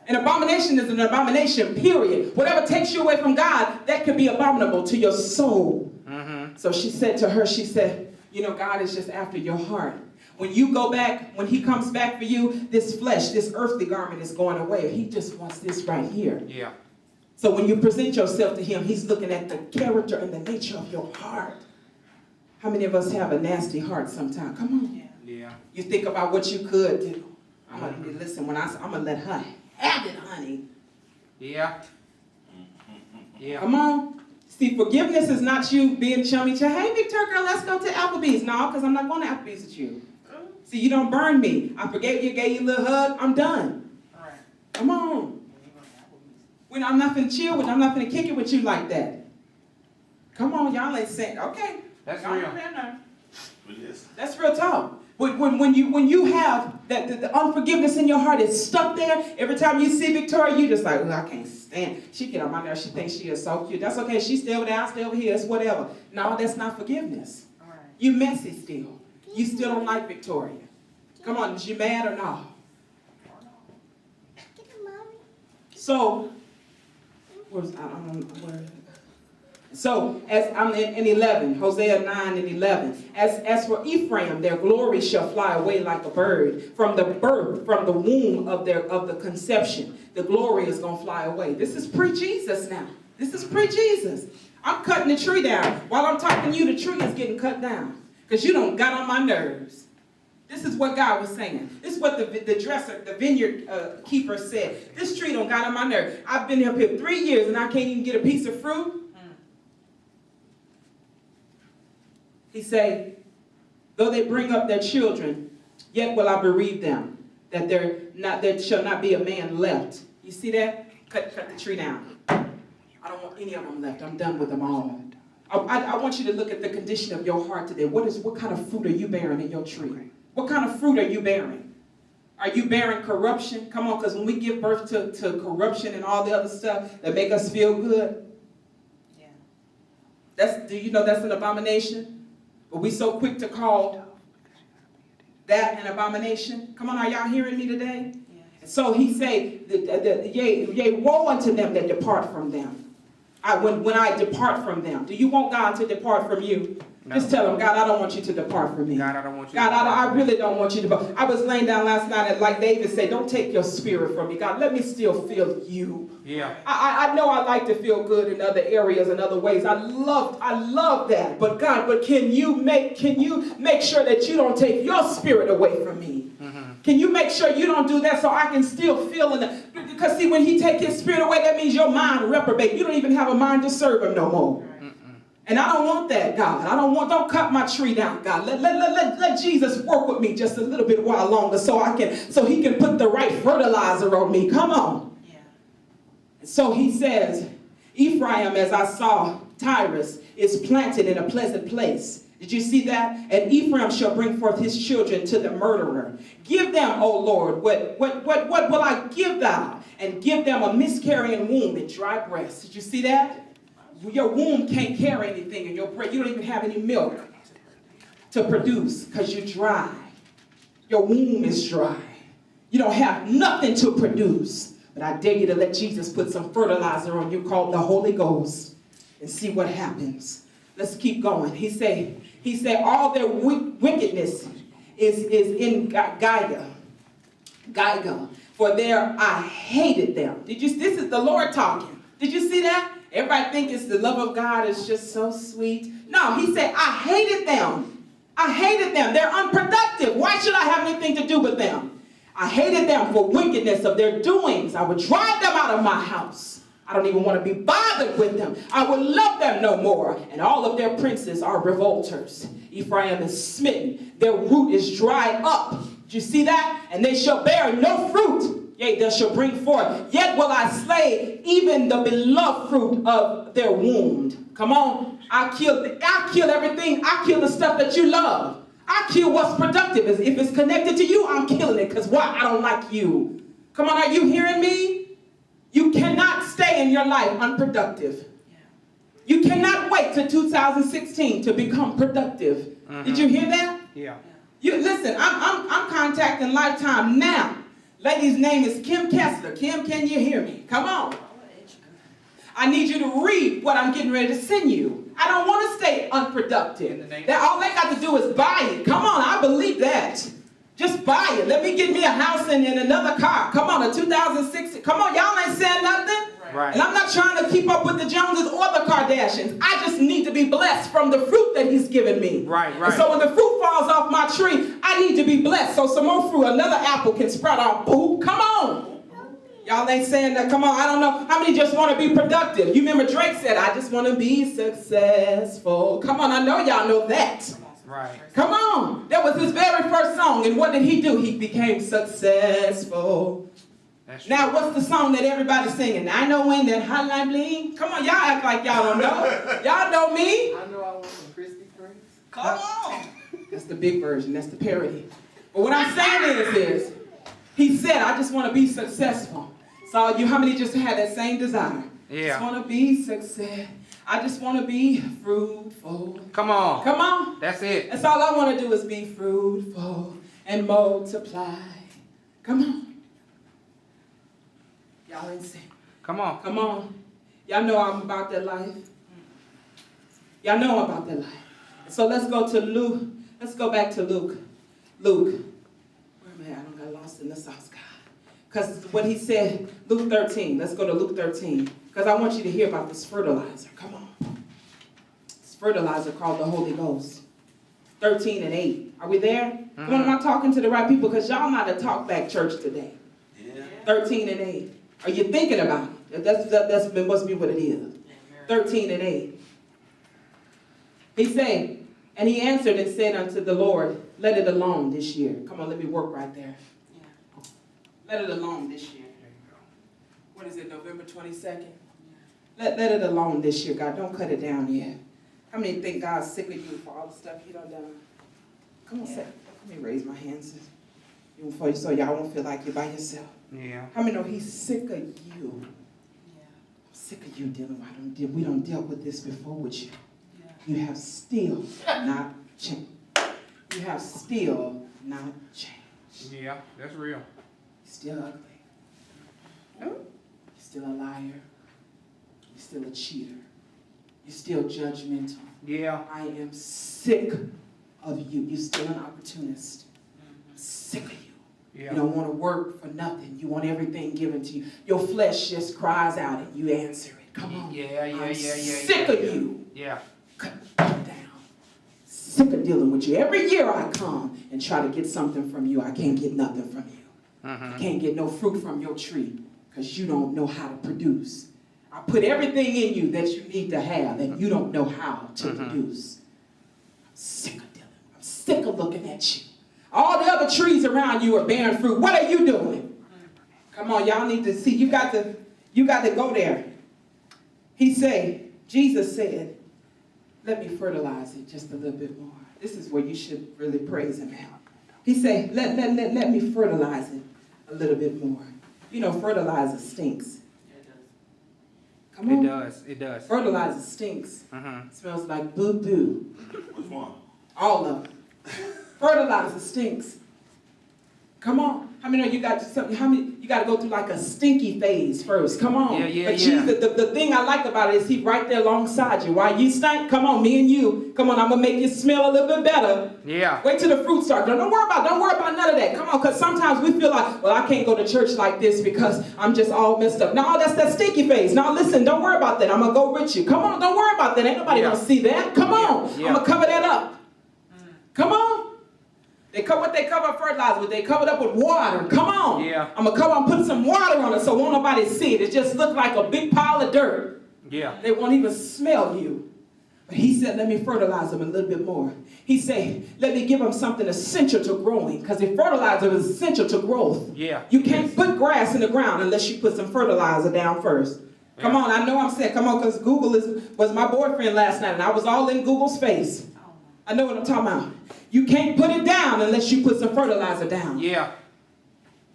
An abomination is an abomination, period. Whatever takes you away from God, that could be abominable to your soul. Mm-hmm. So she said to her, she said, you know, God is just after your heart. When you go back, when he comes back for you, this flesh, this earthly garment is going away. He just wants this right here. Yeah. So when you present yourself to him, he's looking at the character and the nature of your heart. How many of us have a nasty heart sometimes? Come on. Yeah. You think about what you could do. I'm going to listen, I'm going to let her have it, honey. Yeah. Yeah. Come on. See, forgiveness is not you being chummy. Hey, Victoria, girl, let's go to Applebee's. No, because I'm not going to Applebee's with you. See, you don't burn me. I forgave you, gave you a little hug. I'm done. All right. Come on. When I'm not going to chill with you, I'm not going to kick it with you like that. Come on, y'all ain't saying, okay. That's y'all real. That's real talk. When you have that the unforgiveness in your heart is stuck there, every time you see Victoria, you just like, oh, I can't stand. She get on my nerves. She thinks she is so cute. That's okay. She stay over there. I stay over here. It's whatever. No, that's not forgiveness. All right. You messy still. You still don't like Victoria. Come on, is you mad or not? So, So, as I'm in 11, Hosea 9 and 11. As for Ephraim, their glory shall fly away like a bird. From the birth, from the womb of the conception, the glory is going to fly away. This is pre-Jesus now. This is pre-Jesus. I'm cutting the tree down. While I'm talking to you, the tree is getting cut down. Because you don't got on my nerves. This is what God was saying. This is what the dresser, the vineyard keeper said. This tree don't got on my nerves. I've been up here 3 years and I can't even get a piece of fruit. He say, though they bring up their children, yet will I bereave them, that there shall not be a man left. You see that? Cut the tree down. I don't want any of them left. I'm done with them all. I want you to look at the condition of your heart today. What kind of fruit are you bearing in your tree? What kind of fruit are you bearing? Are you bearing corruption? Come on, because when we give birth to corruption and all the other stuff that make us feel good, do you know that's an abomination? But we so quick to call that an abomination. Come on, are y'all hearing me today? So he say, yea, woe unto them that depart from them. When I depart from them. Do you want God to depart from you? No. Just tell him, God, I don't want you to depart from me. God, I don't want you God, I really don't want you to depart. I was laying down last night and like David said, don't take your spirit from me. God, let me still feel you. Yeah. I know I like to feel good in other areas and other ways. I love that. But God, can you make sure that you don't take your spirit away from me? Can you make sure you don't do that so I can still feel in it? Because see, when he take his spirit away, that means your mind reprobate. You don't even have a mind to serve him no more. And I don't want that, God. Don't cut my tree down, God. Let Jesus work with me just a little bit while longer so he can put the right fertilizer on me. Come on. Yeah. So he says, Ephraim, as I saw, Tyrus, is planted in a pleasant place. Did you see that? And Ephraim shall bring forth his children to the murderer. Give them, O Lord, what will I give thou? And give them a miscarrying womb and dry breasts. Did you see that? Your womb can't carry anything in your breast. You don't even have any milk to produce because you're dry. Your womb is dry. You don't have nothing to produce. But I dare you to let Jesus put some fertilizer on you called the Holy Ghost and see what happens. Let's keep going. He said, all their wickedness is in Gaia. For there I hated them. This is the Lord talking. Did you see that? Everybody think it's the love of God is just so sweet. No, he said, I hated them. I hated them. They're unproductive. Why should I have anything to do with them? I hated them for wickedness of their doings. I would drive them out of my house. I don't even want to be bothered with them. I would love them no more. And all of their princes are revolters. Ephraim is smitten. Their root is dried up. Did you see that? And they shall bear no fruit. Yea, they shall bring forth. Yet will I slay even the beloved fruit of their womb. Come on. I kill everything. I kill the stuff that you love. I kill what's productive. If it's connected to you, I'm killing it. Because why? I don't like you. Come on, are you hearing me? You cannot stay in your life unproductive. You cannot wait till 2016 to become productive. Did you hear that? Yeah. Listen, I'm contacting Lifetime now. Lady's name is Kim Kessler. Kim, can you hear me? Come on. I need you to read what I'm getting ready to send you. I don't want to stay unproductive. All they got to do is buy it. Come on, I believe that. Just buy it. Let me get me a house and another car. Come on, a 2006. Come on, y'all ain't saying nothing. Right. And I'm not trying to keep up with the Joneses or the Kardashians. I just need to be blessed from the fruit that he's given me. Right. And so when the fruit falls off my tree, I need to be blessed. So some more fruit, another apple can sprout off. Boo, come on. Y'all ain't saying that. Come on, I don't know. How many just want to be productive? You remember Drake said, I just want to be successful. Come on, I know y'all know that. Right. Come on. That was his very first song. And what did he do? He became successful. Now, what's the song that everybody's singing? I know when that hotline bling. Come on, y'all act like y'all don't know. Y'all know me. I know I want some Krispy Kremes. Come on. That's the big version. That's the parody. But what I'm saying is he said, I just want to be successful. So how many just had that same desire? Yeah. I just want to be success. I just want to be fruitful. Come on. Come on. That's it. That's all I want to do is be fruitful and multiply. Come on. Y'all ain't saying. Come on. Come on. Y'all know I'm about that life. Y'all know I'm about that life. So let's go to Luke. Let's go back to Luke. Luke. Where am I? I don't got lost in the sauce, God. Because what he said, Luke 13. Let's go to Luke 13. Because I want you to hear about this fertilizer. Come on. This fertilizer called the Holy Ghost. 13 and 8. Are we there? Mm-hmm. Come on, am I talking to the right people? Because y'all not a talk back church today. Yeah. 13 and 8. Are you thinking about it? That must be what it is. 13 and 8. He said, and he answered and said unto the Lord, let it alone this year. Come on, let me work right there. Yeah. Let it alone this year. What is it, November 22nd? Let it alone this year, God. Don't cut it down yet. How many think God's sick of you for all the stuff you done done? Come on, say. Let me raise my hands for you so y'all won't feel like you're by yourself. Yeah. How many know he's sick of you? Yeah. I'm sick of you dealing. We don't deal with this before with you. Yeah. You have still not changed. You have still not changed. Yeah, that's real. You're still ugly. You're still a liar. You're still a cheater. You're still judgmental. Yeah. I am sick of you. You're still an opportunist. I'm sick of you. Yeah. You don't want to work for nothing. You want everything given to you. Your flesh just cries out and you answer it. Come on. I'm sick of you. Yeah. Cut it down. Sick of dealing with you. Every year I come and try to get something from you. I can't get nothing from you. I can't get no fruit from your tree because you don't know how to produce. I put everything in you that you need to have and you don't know how to produce. I'm sick of dealing. I'm sick of looking at you. All the other trees around you are bearing fruit. What are you doing? Come on, y'all need to see. You got to go there. Jesus said, let me fertilize it just a little bit more. This is where you should really praise him now. He said, let me fertilize it a little bit more. You know, fertilizer stinks. Come on. It does. Fertilizer stinks. Smells like boo-boo. Which one? All of them. Fertilizer stinks. Come on. How many know you got something? How many you got to go through like a stinky phase first? Come on. But Jesus, the thing I like about it is he right there alongside you. While you stink, come on, me and you. Come on, I'm gonna make you smell a little bit better. Yeah. Wait till the fruit starts. Don't worry about none of that. Come on, because sometimes we feel like, well, I can't go to church like this because I'm just all messed up. No, that's that stinky phase. Now listen, don't worry about that. I'm gonna go with you. Come on, don't worry about that. Ain't nobody gonna see that. Come on, I'm gonna cover that up. Come on. They cover fertilizer with. They cover it up with water. Come on. Yeah. I'm put some water on it so won't nobody see it. It just look like a big pile of dirt. Yeah. They won't even smell you. But he said, let me fertilize them a little bit more. He said, let me give them something essential to growing. Because the fertilizer is essential to growth. Yeah. You can't put grass in the ground unless you put some fertilizer down first. Come on, I know I'm saying, come on, because Google was my boyfriend last night, and I was all in Google's face. I know what I'm talking about. You can't put it down unless you put some fertilizer down. Yeah.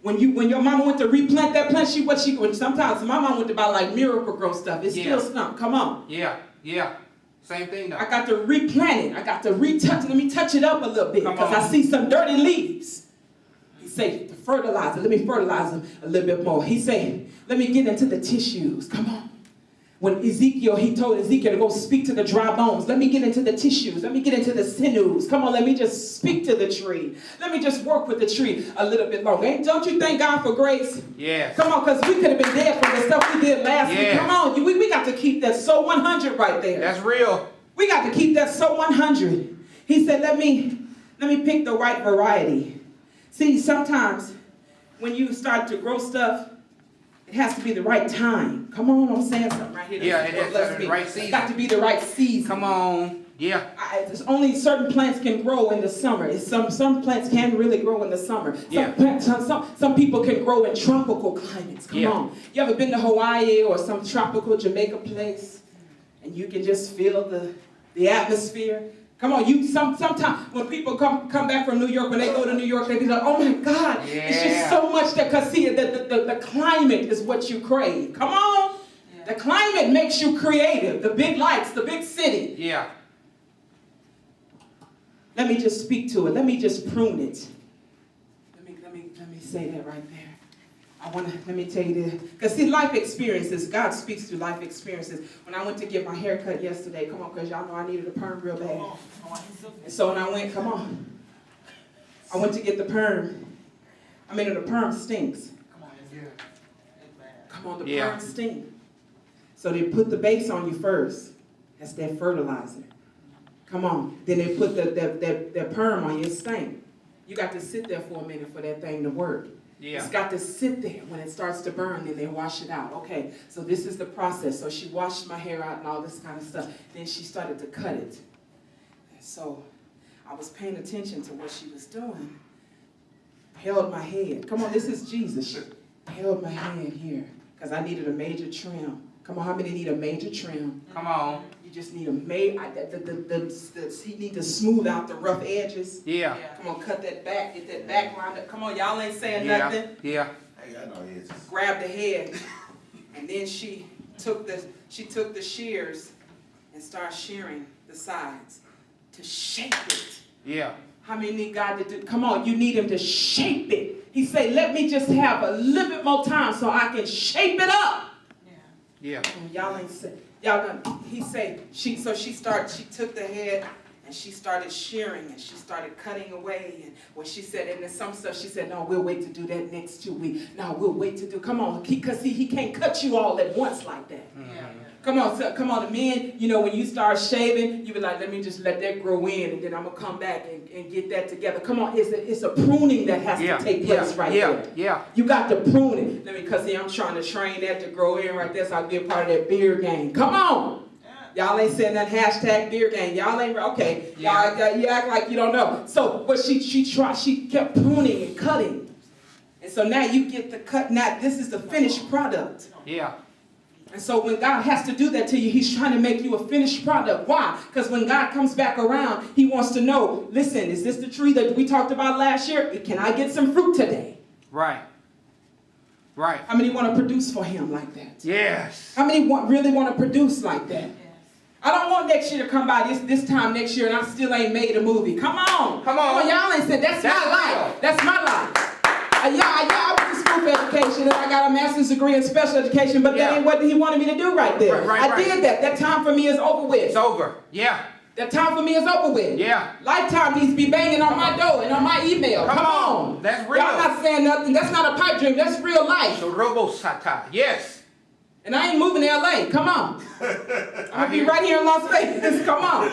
When your mama went to replant that plant, sometimes my mom went to buy like Miracle Grow stuff. It still stunk. Come on. Yeah. Yeah. Same thing though. I got to replant it. I got to retouch it. Let me touch it up a little bit because I see some dirty leaves. He said, let me fertilize them a little bit more. He said, let me get into the tissues. Come on. When he told Ezekiel to go speak to the dry bones. Let me get into the tissues. Let me get into the sinews. Come on, let me just speak to the tree. Let me just work with the tree a little bit longer. Don't you thank God for grace? Yes. Come on, because we could have been dead from the stuff we did last week. Come on, we got to keep that so 100 right there. That's real. We got to keep that so 100. He said, let me pick the right variety. See, sometimes when you start to grow stuff, it has to be the right time. Come on, I'm saying something right here. Yeah, it has to be the right season. It's got to be the right season. Come on. Yeah. There's only certain plants can grow in the summer. Some plants can really grow in the summer. Some people can grow in tropical climates. Come on. You ever been to Hawaii or some tropical Jamaica place? And you can just feel the atmosphere. Come on, sometimes when people come back from New York, when they go to New York, they be like, oh my God, it's just so much that, because see, the climate is what you crave. Come on. The climate makes you creative. The big lights, the big city. Yeah. Let me just speak to it. Let me just prune it. Let me say that right there. Let me tell you this. Because see, life experiences, God speaks through life experiences. When I went to get my hair cut yesterday, come on, because y'all know I needed a perm real bad. And so when I went, I went to get the perm. The perm stinks. Come on, the perm stinks. So they put the base on you first. That's that fertilizer. Come on. Then they put that perm on your stink. You got to sit there for a minute for that thing to work. Yeah. It's got to sit there. When it starts to burn, then they wash it out. Okay, so this is the process. So she washed my hair out and all this kind of stuff. Then she started to cut it. And so I was paying attention to what she was doing. Held my head. Come on, this is Jesus. She held my head here because I needed a major trim. Come on, how many need a major trim? Come on. You just need a he need to smooth out the rough edges. Yeah. Come on, cut that back, get that back lined up. Come on, y'all ain't saying Yeah. nothing. Yeah. Hey, I know it is. Grab the head, and then she took the shears and started shearing the sides to shape it. Yeah. How many need God to do? Come on, you need him to shape it. He say, let me just have a little bit more time so I can shape it up. Yeah. Y'all ain't say, y'all gonna, he say, she took the head and she started shearing and she started cutting away. And when she said, and then some stuff, she said, no, we'll wait to do that next 2 weeks. No, we'll wait to do, come on, because he can't cut you all at once like that. Come on, the men, you know, when you start shaving, you be like, let me just let that grow in, and then I'm going to come back and get that together. Come on, it's a pruning that has to take place right there. Yeah. You got to prune it. Because see, I'm trying to train that to grow in right there so I can be a part of that beard game. Come on. Y'all ain't saying that hashtag beard game. Y'all ain't, okay. Yeah. You act like you don't know. So, but she kept pruning and cutting. And so now you get the cut. Now this is the finished product. Yeah. And so when God has to do that to you, he's trying to make you a finished product. Why? Because when God comes back around, he wants to know, listen, is this the tree that we talked about last year? Can I get some fruit today? Right. Right. How many want to produce for him like that? Yes. How many really want to produce like that? I don't want next year to come by this time next year and I still ain't made a movie. Come on. Come on. Y'all ain't said, that's my life. That's my life. I went to school for education and I got a master's degree in special education, but that ain't what he wanted me to do right there. Right. I did that. That time for me is over with. It's over. Yeah. That time for me is over with. Yeah. Lifetime needs to be banging on my door and on my email. Come on. That's real. Y'all not saying nothing. That's not a pipe dream. That's real life. So Robo-Sata. Yes. And I ain't moving to LA. Come on. I'm going to be right here in Las Vegas. Come on.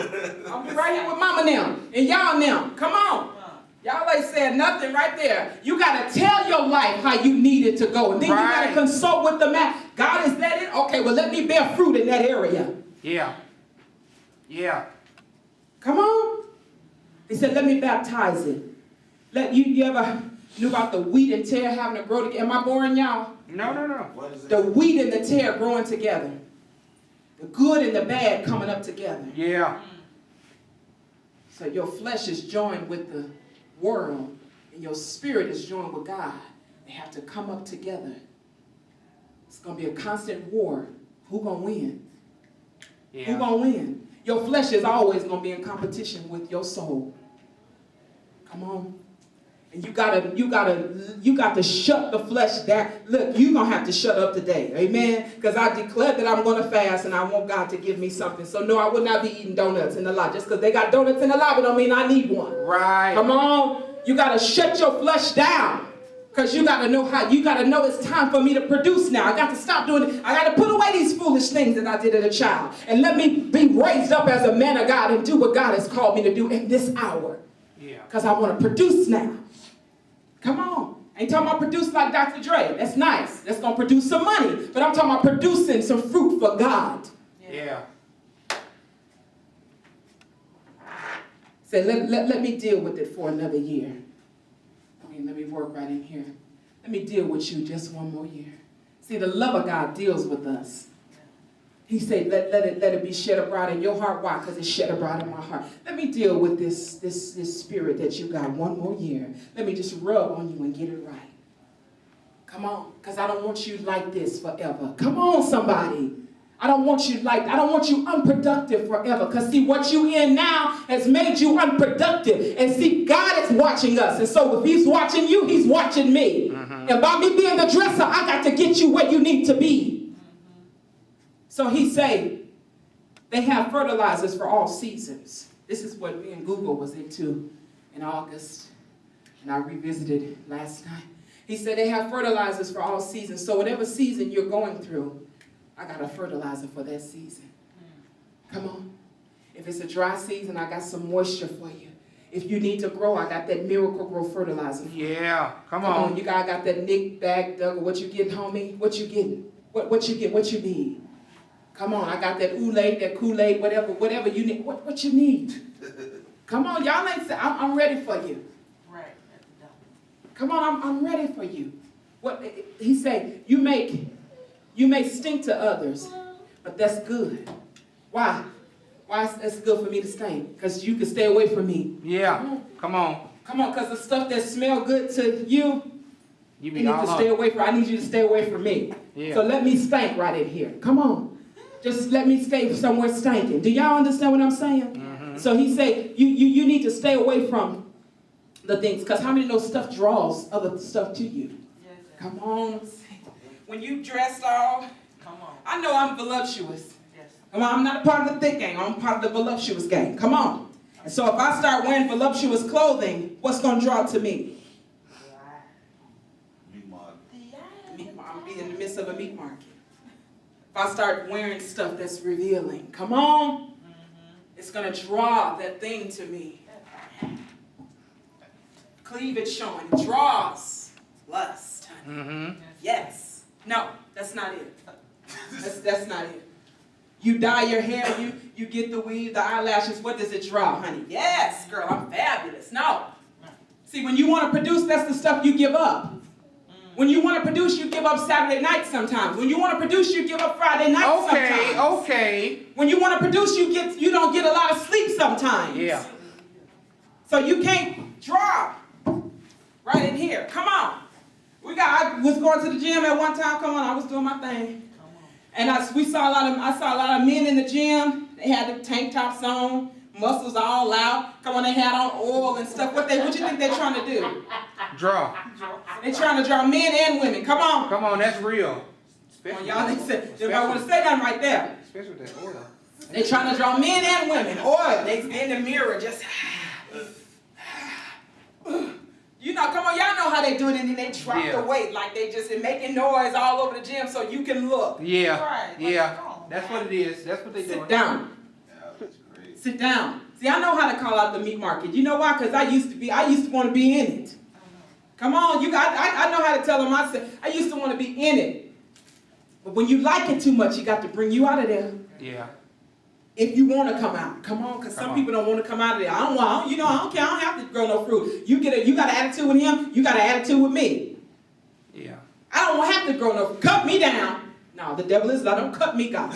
I'll be right here with mama now and y'all now. Come on. Y'all ain't saying nothing right there. You got to tell your life how you need it to go. And then you got to consult with the man. God, is that it? Okay, well, let me bear fruit in that area. Yeah. Yeah. Come on. He said, let me baptize it. You ever knew about the wheat and tear having to grow together? Am I boring y'all? No. What is it? The wheat and the tear growing together. The good and the bad coming up together. Yeah. So your flesh is joined with the world and your spirit is joined with God. They have to come up together. It's going to be a constant war. Who going to win? Yeah. Who going to win? Your flesh is always going to be in competition with your soul. Come on. And you got to shut the flesh down. Look, you're going to have to shut up today. Amen? Because I declared that I'm going to fast and I want God to give me something. So no, I will not be eating donuts in the lobby. Just because they got donuts in the lobby don't mean I need one. Right. Come on. You got to shut your flesh down. Because you got to know it's time for me to produce now. I got to stop doing it. I got to put away these foolish things that I did as a child. And let me be raised up as a man of God and do what God has called me to do in this hour. Yeah. Because I want to produce now. Come on. I ain't talking about produce like Dr. Dre. That's nice. That's going to produce some money. But I'm talking about producing some fruit for God. Yeah. Say, let me deal with it for another year. Let me work right in here. Let me deal with you just one more year. See, the love of God deals with us. He said, let it be shed abroad in your heart. Why? Because it's shed abroad in my heart. Let me deal with this spirit that you got one more year. Let me just rub on you and get it right. Come on. Because I don't want you like this forever. Come on, somebody. I don't want you unproductive forever. Because see, what you in now has made you unproductive. And see, God is watching us. And so if he's watching you, he's watching me. Mm-hmm. And by me being the dresser, I got to get you where you need to be. Mm-hmm. So he say, they have fertilizers for all seasons. This is what me and Google was into in August. And I revisited it last night. He said they have fertilizers for all seasons. So whatever season you're going through, I got a fertilizer for that season. Come on. If it's a dry season, I got some moisture for you. If you need to grow, I got that Miracle Grow fertilizer for you. Yeah. Come on. You got that Nick bag, Doug. What you getting, homie? What you getting? What you get? What you need? Come on. I got that Oolay, that Kool-Aid, whatever you need. What you need? Come on. Y'all ain't say, I'm ready for you. Right. Come on. I'm ready for you. What he say? You may stink to others, But that's good. Why? Why is that's good for me to stink? Because you can stay away from me. Yeah. Come on. Come on, because the stuff that smell good to you, You you be need all to stay on. away from. I need you to stay away from me. Yeah. So let me stink right in here. Come on. Just let me stay somewhere stinking. Do y'all understand what I'm saying? Mm-hmm. So he say, you need to stay away from the things. Because how many know stuff draws other stuff to you? Yes, sir. Come on. When you dressed all, Come on. I know I'm voluptuous. Yes. Come on, I'm not a part of the thick gang. I'm part of the voluptuous gang. Come on. And so if I start wearing voluptuous clothing, what's going to draw to me? Meat market. I'll be in the midst of a meat market. If I start wearing stuff that's revealing, come on, it's going to draw that thing to me. Cleavage showing, it draws lust. Mm-hmm. Yes. No, that's not it. That's not it. You dye your hair, you get the weave, the eyelashes, what does it draw, honey? Yes, girl, I'm fabulous. No. See, when you want to produce, that's the stuff you give up. When you want to produce, you give up Saturday night sometimes. When you want to produce, you give up Friday night sometimes. Okay. When you want to produce, you don't get a lot of sleep sometimes. Yeah. So you can't draw right in here. Come on. I was going to the gym at one time. Come on, I was doing my thing. And I saw a lot of men in the gym. They had the tank tops on, muscles all out. Come on, they had on oil and stuff. What you think they're trying to do? Draw. They're trying to draw men and women. Come on. Come on, that's real. Come on, y'all. They might want to say that right there. Especially with that oil. They're trying to draw men and women. Oil. They in the mirror just. You know, come on, y'all know how they do it, and then they drop Yeah. the weight like they just making noise all over the gym so you can look. Yeah. Right. Yeah. Come on, That's man. what it is. That's what they doing. Sit down. Yeah, that's crazy. Sit down. See, I know how to call out the meat market. You know why? Because I used to want to be in it. Come on, I know how to tell them. I used to want to be in it. But when you like it too much, you got to bring you out of there. Yeah. If you want to come out, come on, because some people don't want to come out of there. I don't care. I don't have to grow no fruit. You got an attitude with him. You got an attitude with me. Yeah. I don't have to grow no fruit. Cut me down. No, the devil is like, don't cut me, God.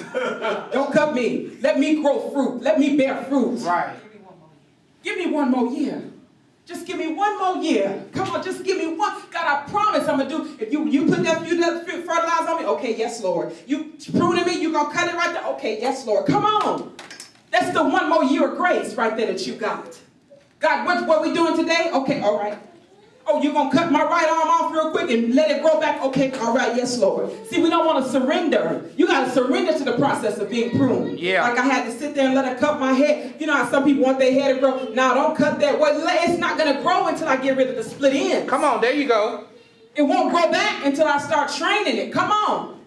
Don't cut me. Let me grow fruit. Let me bear fruit. Right. Give me one more year. Give me 1 more year. Just give me 1 more year. Come on, just give me one. God, I promise I'm going to do. If you put that fertilizer on me, okay, yes, Lord. You pruning me, you going to cut it right there? Okay, yes, Lord. Come on. That's the 1 more year of grace right there that you got. God, what we doing today? Okay, all right. Oh, you're going to cut my right arm off real quick and let it grow back? Okay, all right, yes, Lord. See, we don't want to surrender. You got to surrender to the process of being pruned. Yeah. Like I had to sit there and let her cut my head. You know how some people want their hair to grow? No, don't cut that. Well, it's not going to grow until I get rid of the split ends. Come on, there you go. It won't grow back until I start training it. Come on.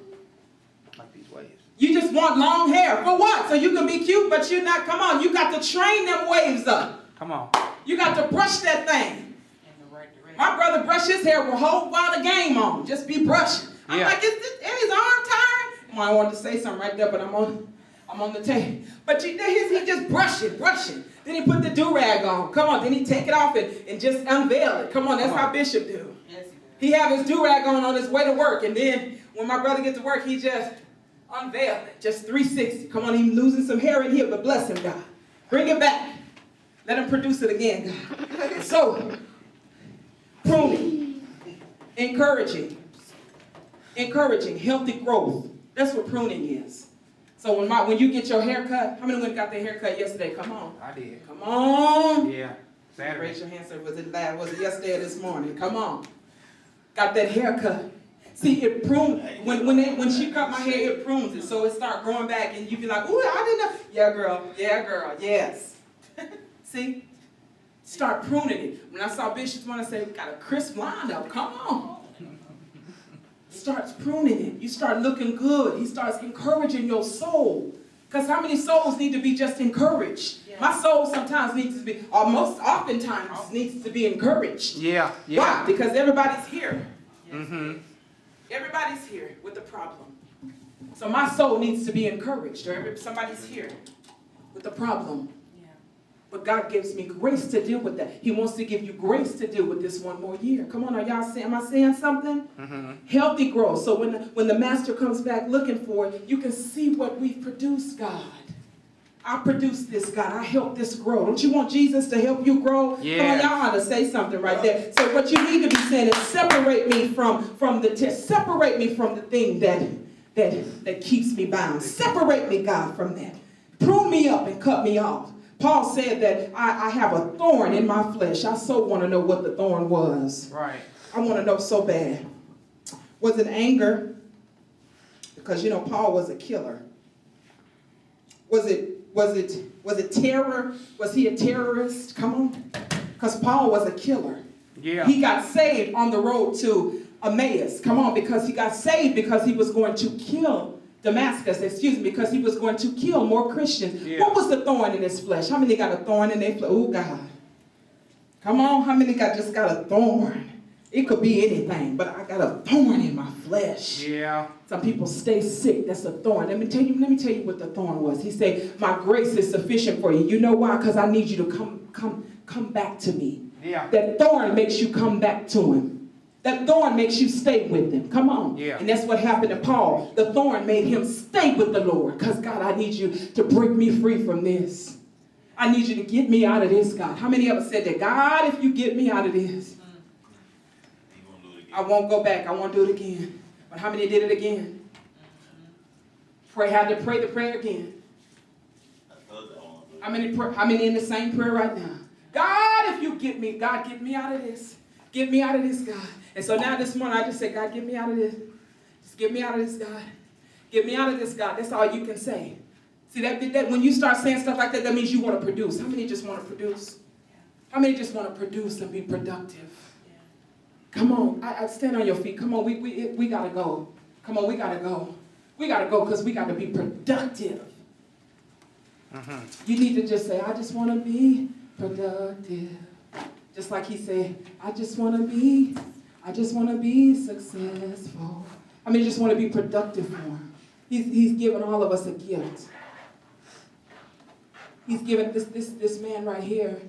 Like these waves. You just want long hair. For what? So you can be cute, but you're not. Come on. You got to train them waves up. Come on. You got to brush that thing. In the right direction. My brother brushed his hair a whole while the game on. Just be brushing. I'm Yeah. like, is his arm tired? Well, I wanted to say something right there, but I'm on the tape. But he just brushing. Then he put the do-rag on. Come on. Then he take it off and just unveil it. Come on. That's how Bishop do. Yes, he does. He have his do-rag on his way to work. And then when my brother gets to work, he just unveil it. Just 360. Come on. He's losing some hair in here, but bless him, God. Bring it back. Let him produce it again, God. So, pruning, encouraging, healthy growth. That's what pruning is. So when you get your hair cut, how many women got their hair cut yesterday? Come on. I did. Come on. Yeah. Saturday. Raise your hand, sir. Was it yesterday or this morning? Come on. Got that haircut. See, it prunes. When she cut my hair, it prunes it. So it start growing back and you be like, ooh, I didn't know. Yeah, girl. Yes. See? Start pruning it. When I saw Bishop's one, I said, we got a crisp lineup. Come on. Starts pruning it. You start looking good. He starts encouraging your soul. Because how many souls need to be just encouraged? Yeah. My soul sometimes needs to be, or most oftentimes needs to be encouraged. Yeah. Why? Yeah. Because everybody's here. Mm-hmm. Everybody's here with a problem. So my soul needs to be encouraged. Or somebody's here with a problem. Yeah. But God gives me grace to deal with that. He wants to give you grace to deal with this one more year. Come on, are y'all saying, am I saying something? Healthy growth. So when the master comes back looking for it, you can see what we've produced, God. I produced this, God. I helped this grow. Don't you want Jesus to help you grow? Yeah. Come on, y'all ought to say something right there. So what you need to be saying is separate me from the thing that keeps me bound. Separate me, God, from that. Prune me up and cut me off. Paul said that I have a thorn in my flesh. I so want to know what the thorn was. Right. I want to know so bad. Was it anger? Because, you know, Paul was a killer. Was it terror? Was he a terrorist? Come on. Because Paul was a killer. Yeah. He got saved on the road to Emmaus. Come on, because he got saved because he was going to kill because he was going to kill more Christians. Yeah. What was the thorn in his flesh? How many got a thorn in their flesh? Oh, God. Come on, how many just got a thorn? It could be anything, but I got a thorn in my flesh. Yeah. Some people stay sick. That's a thorn. Let me tell you what the thorn was. He said, my grace is sufficient for you. You know why? Because I need you to come back to me. Yeah. That thorn makes you come back to him. That thorn makes you stay with him. Come on. Yeah. And that's what happened to Paul. The thorn made him stay with the Lord. Because, God, I need you to break me free from this. I need you to get me out of this, God. How many of us said that? God, if you get me out of this, I won't go back. I won't do it again. But how many did it again? Had to pray the prayer again. How many in the same prayer right now? God, if you get me, God, get me out of this. Get me out of this, God. And so now this morning I just say, God, get me out of this. Just get me out of this, God. Get me out of this, God. That's all you can say. See, that when you start saying stuff like that, that means you want to produce. How many just want to produce? How many just want to produce and be productive? Come on. I stand on your feet. Come on. We got to go. Come on. We got to go. We got to go because we got to be productive. You need to just say, I just want to be productive. Just like he said, I just want to be successful. I mean, just want to be productive for him. He's given all of us a gift. He's given this man right here.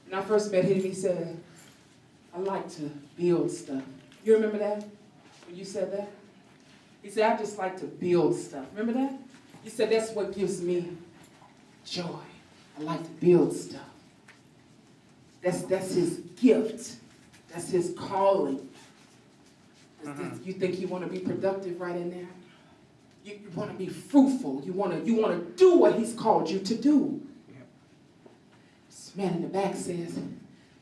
When I first met him, he said, I like to build stuff. You remember that? When you said that? He said, I just like to build stuff. Remember that? He said, that's what gives me joy. I like to build stuff. That's his gift. That's his calling. You think you want to be productive right in there? You want to be fruitful. You want to do what he's called you to do. Yep. This man in the back says,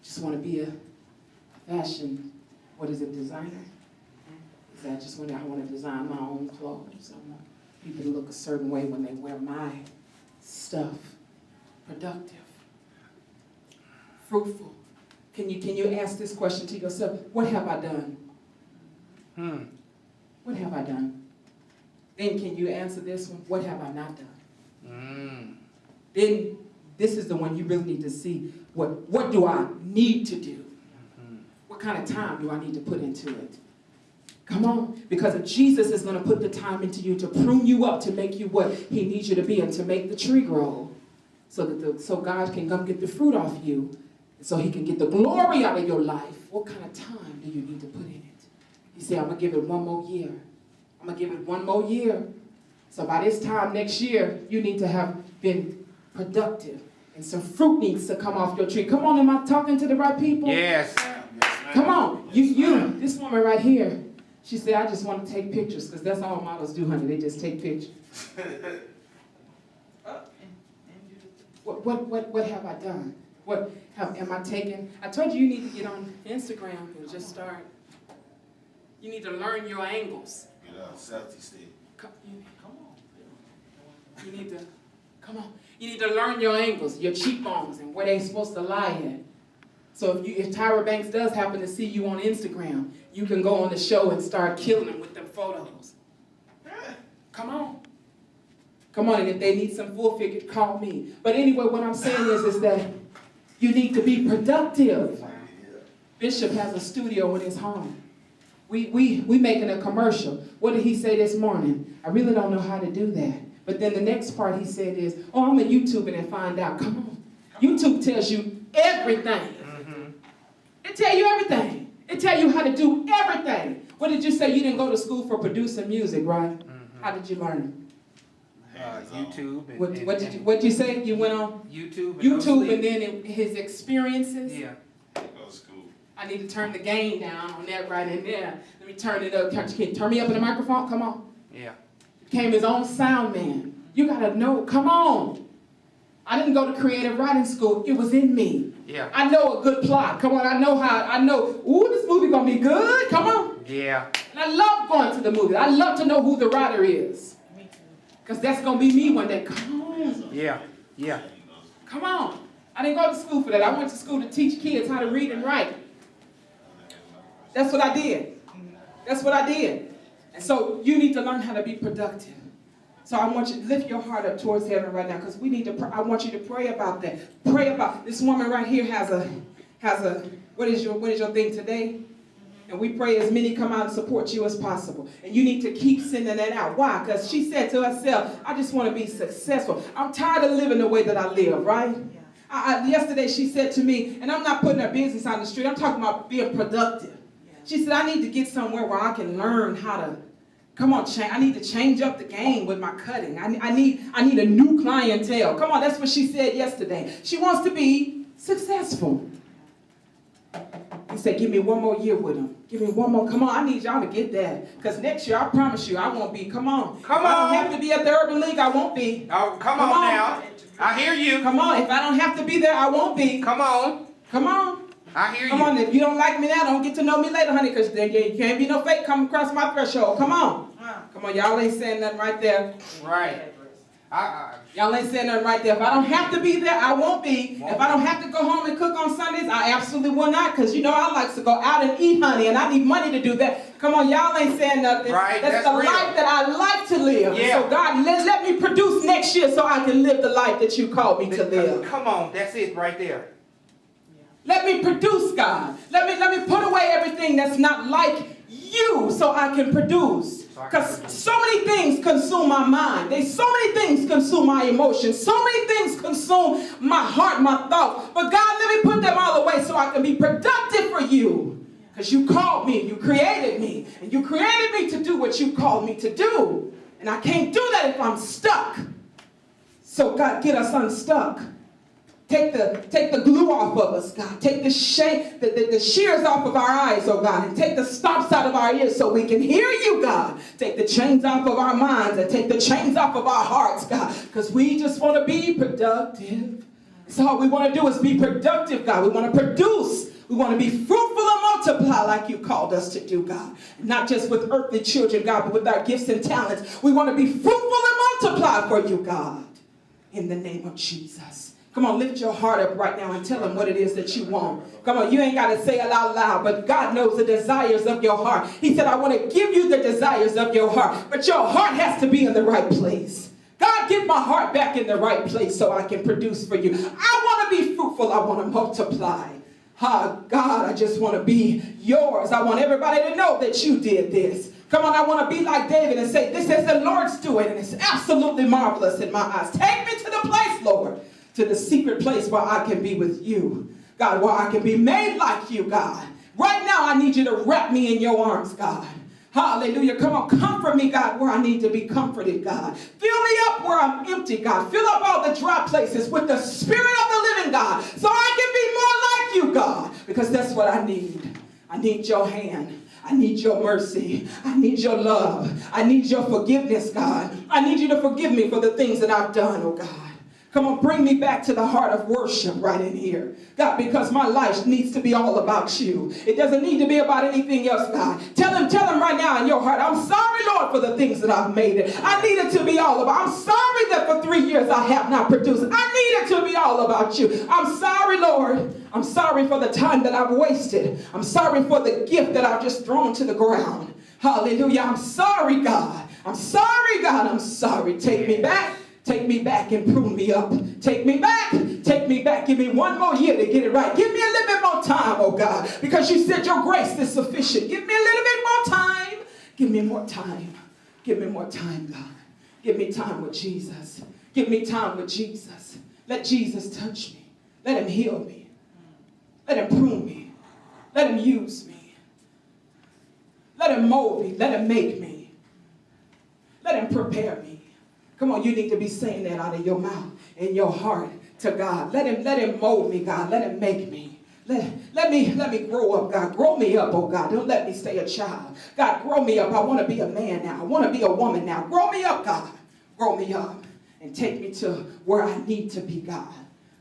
just want to be a fashion, designer? He said, I want to design my own clothes. I want people to look a certain way when they wear my stuff. Productive. Fruitful. Can you ask this question to yourself? What have I done? What have I done? Then can you answer this one? What have I not done? Then this is the one you really need to see. What do I need to do? What kind of time do I need to put into it? Come on. Because if Jesus is going to put the time into you to prune you up, to make you what he needs you to be, and to make the tree grow, so God can come get the fruit off you, so he can get the glory out of your life, what kind of time do you need to put in it? He said, I'm going to give it one more year. I'm going to give it one more year. So by this time next year, you need to have been productive. And some fruit needs to come off your tree. Come on, am I talking to the right people? Yes. Come on. You, this woman right here, she said, I just want to take pictures, because that's all models do, honey. They just take pictures. What have I done? Am I taking? I told you need to get on Instagram and just start. You need to learn your angles. Get a selfie stick. Come on. You need to, come on. You need to learn your angles, your cheekbones, and where they're supposed to lie at. So if Tyra Banks does happen to see you on Instagram, you can go on the show and start killing them with them photos. Come on. Come on, and if they need some full figure, call me. But anyway, what I'm saying is that you need to be productive. Bishop has a studio in his home. We making a commercial. What did he say this morning? I really don't know how to do that. But then the next part he said is, oh, I'm going to YouTube it and find out. Come on. YouTube tells you everything. It tells you everything. It tells you how to do everything. What did you say? You didn't go to school for producing music, right? How did you learn? YouTube. And, What did you say? You went on YouTube. YouTube and then his experiences? Yeah. Go to school. I need to turn the gain down on that right in there. Let me turn it up. Can you turn me up in the microphone? Come on. Yeah. Became his own sound man. You gotta know, come on. I didn't go to creative writing school. It was in me. Yeah. I know a good plot. Come on, I know, ooh, this movie gonna be good. Come on. Yeah. And I love going to the movies. I love to know who the writer is. Because that's gonna be me one day. Come on. Yeah. Yeah. Come on. I didn't go to school for that. I went to school to teach kids how to read and write. That's what I did. That's what I did. And so you need to learn how to be productive. So I want you to lift your heart up towards heaven right now, because we need to. I want you to pray about that. Pray about this woman right here has a. What is your thing today? And we pray as many come out and support you as possible. And you need to keep sending that out. Why? Because she said to herself, I just want to be successful. I'm tired of living the way that I live, right? Yesterday she said to me, and I'm not putting her business on the street, I'm talking about being productive. She said, I need to get somewhere where I can learn how to, come on, I need to change up the game with my cutting. I need a new clientele. Come on, that's what she said yesterday. She wants to be successful. He said, give me one more year with him. Give me one more. Come on, I need y'all to get that. Because next year, I promise you, I won't be. Come on. Come If I on. don't have to be at the Urban League, I won't be. Oh, come Come on on. now. I hear you. Come on. If I don't have to be there, I won't be. Come on. Come on. I hear Come you. on. If you don't like me now, don't get to know me later, honey, because there can't be no fake coming across my threshold. Come on. Come on. Y'all ain't saying nothing right there. Right. Y'all ain't saying nothing right there. If I don't have to be there, I won't be. If I don't have to go home and cook on Sundays, I absolutely will not. Because, you know, I like to go out and eat, honey, and I need money to do that. Come on, y'all ain't saying nothing. Right, That's that's the real. life that I like to live. Yeah. So, God, let me produce next year so I can live the life that you called me to live. Come on. That's it right there. Let me produce, God. Let me put away everything that's not like you so I can produce. Because so many things consume my mind. So many things consume my emotions. So many things consume my heart, my thoughts. But God, let me put them all away so I can be productive for you. Because you called me, you created me, and you created me to do what you called me to do. And I can't do that if I'm stuck. So God, get us unstuck. Take the glue off of us, God. Take the shears off of our eyes, oh God, and take the stops out of our ears so we can hear you, God. Take the chains off of our minds and take the chains off of our hearts, God, because we just want to be productive. So all we want to do is be productive, God. We want to produce. We want to be fruitful and multiply like you called us to do, God. Not just with earthly children, God, but with our gifts and talents. We want to be fruitful and multiply for you, God. In the name of Jesus. Come on, lift your heart up right now and tell him what it is that you want. Come on, you ain't got to say it out loud, but God knows the desires of your heart. He said, I want to give you the desires of your heart, but your heart has to be in the right place. God, get my heart back in the right place so I can produce for you. I want to be fruitful. I want to multiply. God, I just want to be yours. I want everybody to know that you did this. Come on, I want to be like David and say, this is the Lord's doing, and it's absolutely marvelous in my eyes. Take me to the place, Lord, to the secret place where I can be with you. God, where I can be made like you, God. Right now, I need you to wrap me in your arms, God. Hallelujah. Come on, comfort me, God, where I need to be comforted, God. Fill me up where I'm empty, God. Fill up all the dry places with the Spirit of the living God so I can be more like you, God, because that's what I need. I need your hand. I need your mercy. I need your love. I need your forgiveness, God. I need you to forgive me for the things that I've done, oh God. Come on, bring me back to the heart of worship right in here. God, because my life needs to be all about you. It doesn't need to be about anything else, God. Tell him right now in your heart, I'm sorry, Lord, for the things that I've made it. I need it to be all about. I'm sorry that for 3 years I have not produced. I need it to be all about you. I'm sorry, Lord. I'm sorry for the time that I've wasted. I'm sorry for the gift that I've just thrown to the ground. Hallelujah. I'm sorry, God. I'm sorry, God. I'm sorry. Take me back. Take me back and prune me up. Take me back. Take me back. Give me one more year to get it right. Give me a little bit more time, oh God, because you said your grace is sufficient. Give me a little bit more time. Give me more time. Give me more time, God. Give me time with Jesus. Give me time with Jesus. Let Jesus touch me. Let him heal me. Let him prune me. Let him use me. Let him mold me. Let him make me. Let him prepare me. Come on, you need to be saying that out of your mouth, in your heart to God. Let him mold me, God. Let him make me. Let me grow up, God. Grow me up, oh God. Don't let me stay a child. God, grow me up. I want to be a man now. I want to be a woman now. Grow me up, God. Grow me up and take me to where I need to be, God.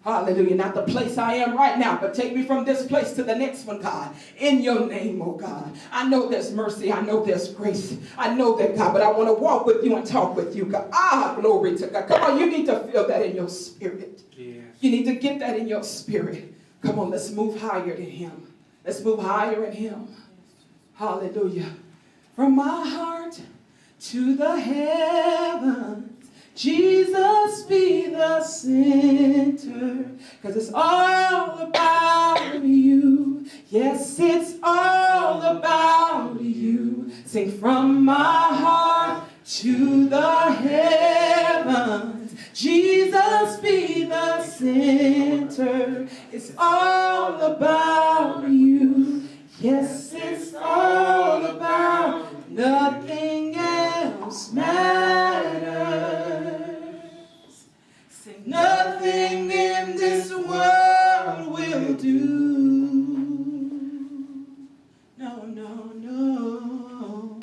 Hallelujah. Not the place I am right now, but take me from this place to the next one, God. In your name, oh God. I know there's mercy. I know there's grace. I know that, God, but I want to walk with you and talk with you, God. Ah, glory to God. Come on, you need to feel that in your spirit. Yes. You need to get that in your spirit. Come on, let's move higher in him. Let's move higher in him. Hallelujah. From my heart to the heavens, Jesus be the center, 'cause it's all about you. Yes, it's all about you. Sing from my heart to the heavens, Jesus be the center. It's all about you. Yes, it's all about, nothing else matters. Say nothing in this world will do. No, no, no.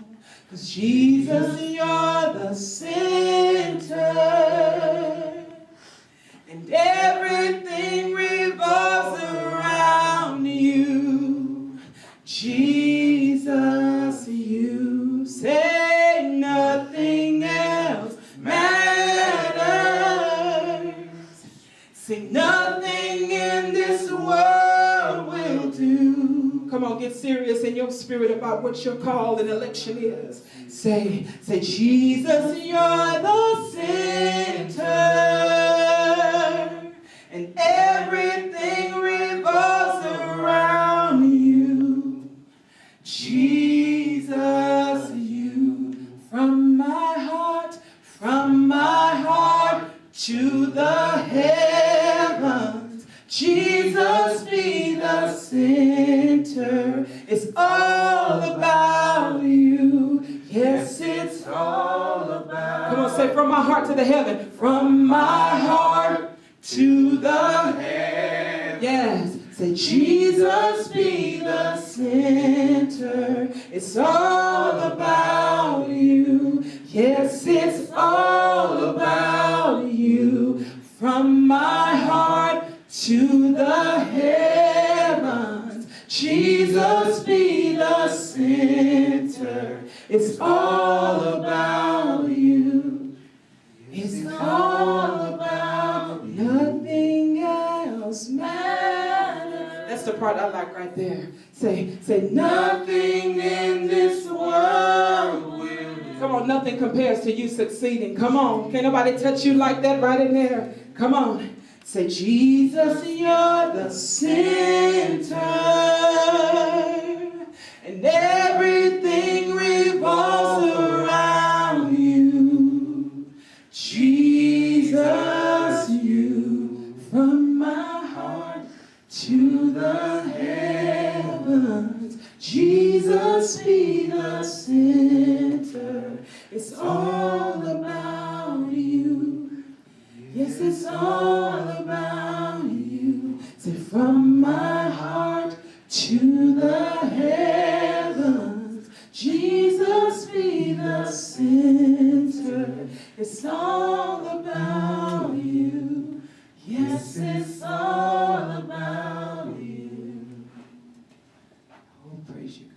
'Cause Jesus, you're the center. And everything revolves around you. Jesus, you say nothing else matters. Say nothing in this world will do. Come on, get serious in your spirit about what your call and election is. Say, Jesus, you're the center. And everything revolves around you. Jesus, you. From my heart to the heavens, Jesus be the center. It's all about you. Yes, it's all about. Come on, say from my heart to the heaven. From my heart to the heaven. Yes. Say Jesus be the center. It's all about you. Yes, it's all about you. From my heart to the heavens, Jesus be the center. It's all about you. It's all about, nothing else matters. That's the part I like right there. Say nothing in this world will do. Come on, nothing compares to you succeeding. Come on, can't nobody touch you like that right in there. Come on. Say, Jesus, you're the center, and everything revolves around you. Jesus, you. From my heart to the heavens, Jesus be the center. It's all about you. Yes, it's all about you. Say, from my heart to the heavens, Jesus be the center. It's all about you. Yes, it's all about you. Oh, praise you, God.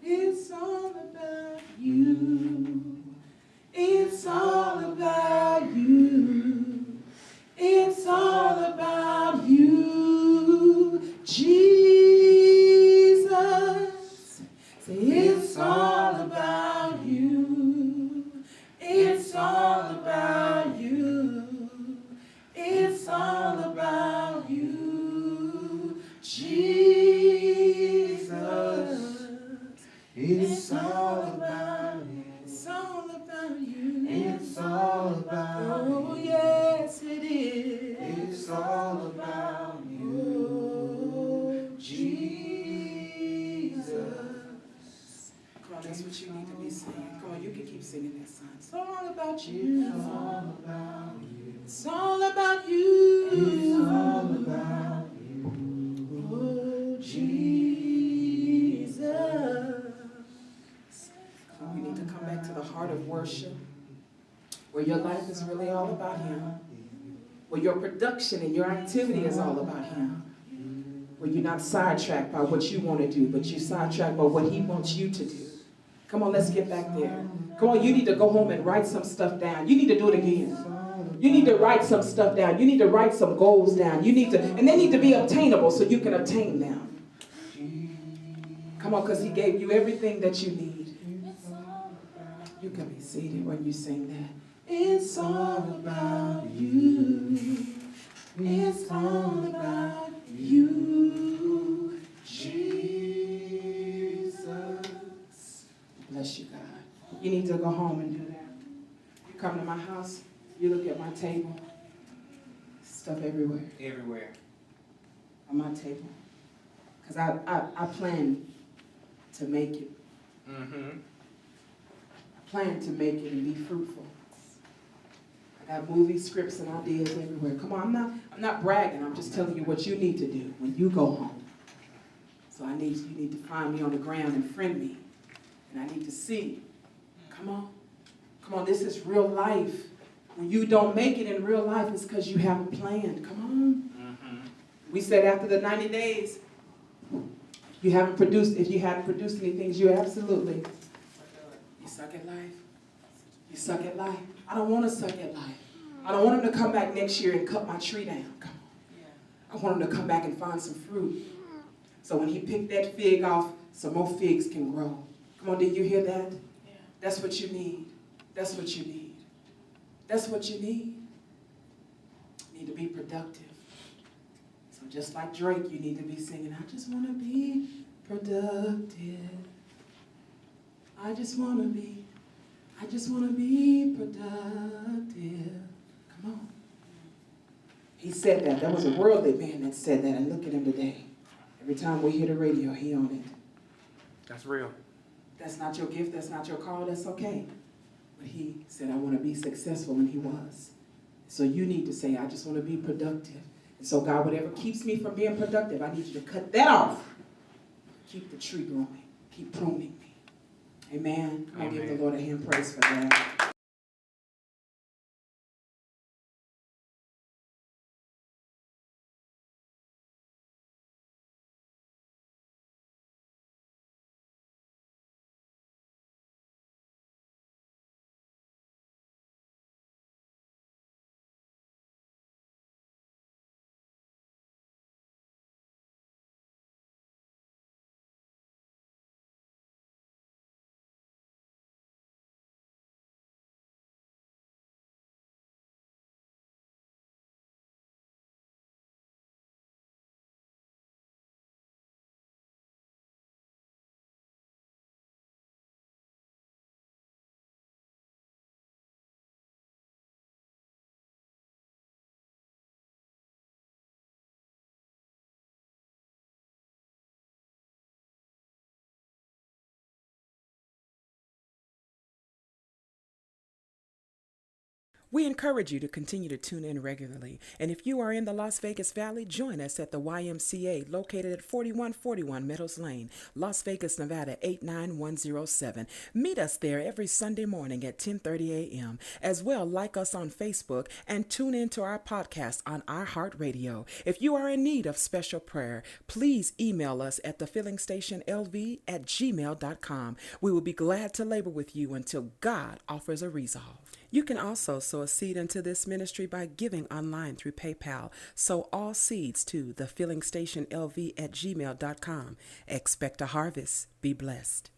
It's all about you. It's all about you. It's all about you, Jesus. Say it's all about you. It's all about you. It's all about you, Jesus. It's all about you. It's all about you. It's all about Oh, yes, it is. It's all about Oh, Jesus. Come on, that's what you need to be singing. Come on, you can keep singing that song. It's all about you. It's all about you. It's all about you. It's all about you. Oh, Jesus. We need to come back to the heart of worship, where your life is really all about Him, where your production and your activity is all about Him, where you're not sidetracked by what you want to do, but you're sidetracked by what He wants you to do. Come on, let's get back there. Come on, you need to go home and write some stuff down. You need to do it again. You need to write some stuff down. You need to write some goals down. You need to, and they need to be obtainable so you can obtain them. Come on, because He gave you everything that you need. You can be seated when you sing that. It's all about you. It's all about you, Jesus. Bless you, God. You need to go home and do that. You come to my house, you look at my table, stuff everywhere Everywhere. on my table. Because I plan to make it. Mm-hmm. I plan to make it and be fruitful. I got movie scripts and ideas everywhere. Come on, I'm not bragging. I'm just telling you what you need to do when you go home. So you need to find me on the ground and friend me. And I need to see. Come on. Come on, this is real life. When you don't make it in real life, it's because you haven't planned. Come on. Mm-hmm. We said after the 90 days, if you hadn't produced anything, you absolutely, you suck at life. You suck at life. I don't want to suck at life. I don't want him to come back next year and cut my tree down. Come on. I want him to come back and find some fruit. So when he picked that fig off, some more figs can grow. Come on, did you hear that? That's what you need. That's what you need. That's what you need. You need to be productive. So just like Drake, you need to be singing, I just want to be productive. I just want to be productive. Come on. He said that. That was a worldly man that said that. And look at him today. Every time we hear the radio, he on it. That's real. That's not your gift. That's not your call. That's okay. But he said, I want to be successful, and he was. So you need to say, I just want to be productive. And so God, whatever keeps me from being productive, I need you to cut that off. Keep the tree growing. Keep pruning me. Amen. I'll give the Lord a hand praise for that. We encourage you to continue to tune in regularly. And if you are in the Las Vegas Valley, join us at the YMCA located at 4141 Meadows Lane, Las Vegas, Nevada 89107. Meet us there every Sunday morning at 10:30 a.m. As well, like us on Facebook and tune in to our podcast on iHeartRadio. If you are in need of special prayer, please email us at thefillingstationlv@gmail.com. We will be glad to labor with you until God offers a resolve. You can also sow a seed into this ministry by giving online through PayPal. Sow all seeds to thefillingstationlv@gmail.com. Expect a harvest. Be blessed.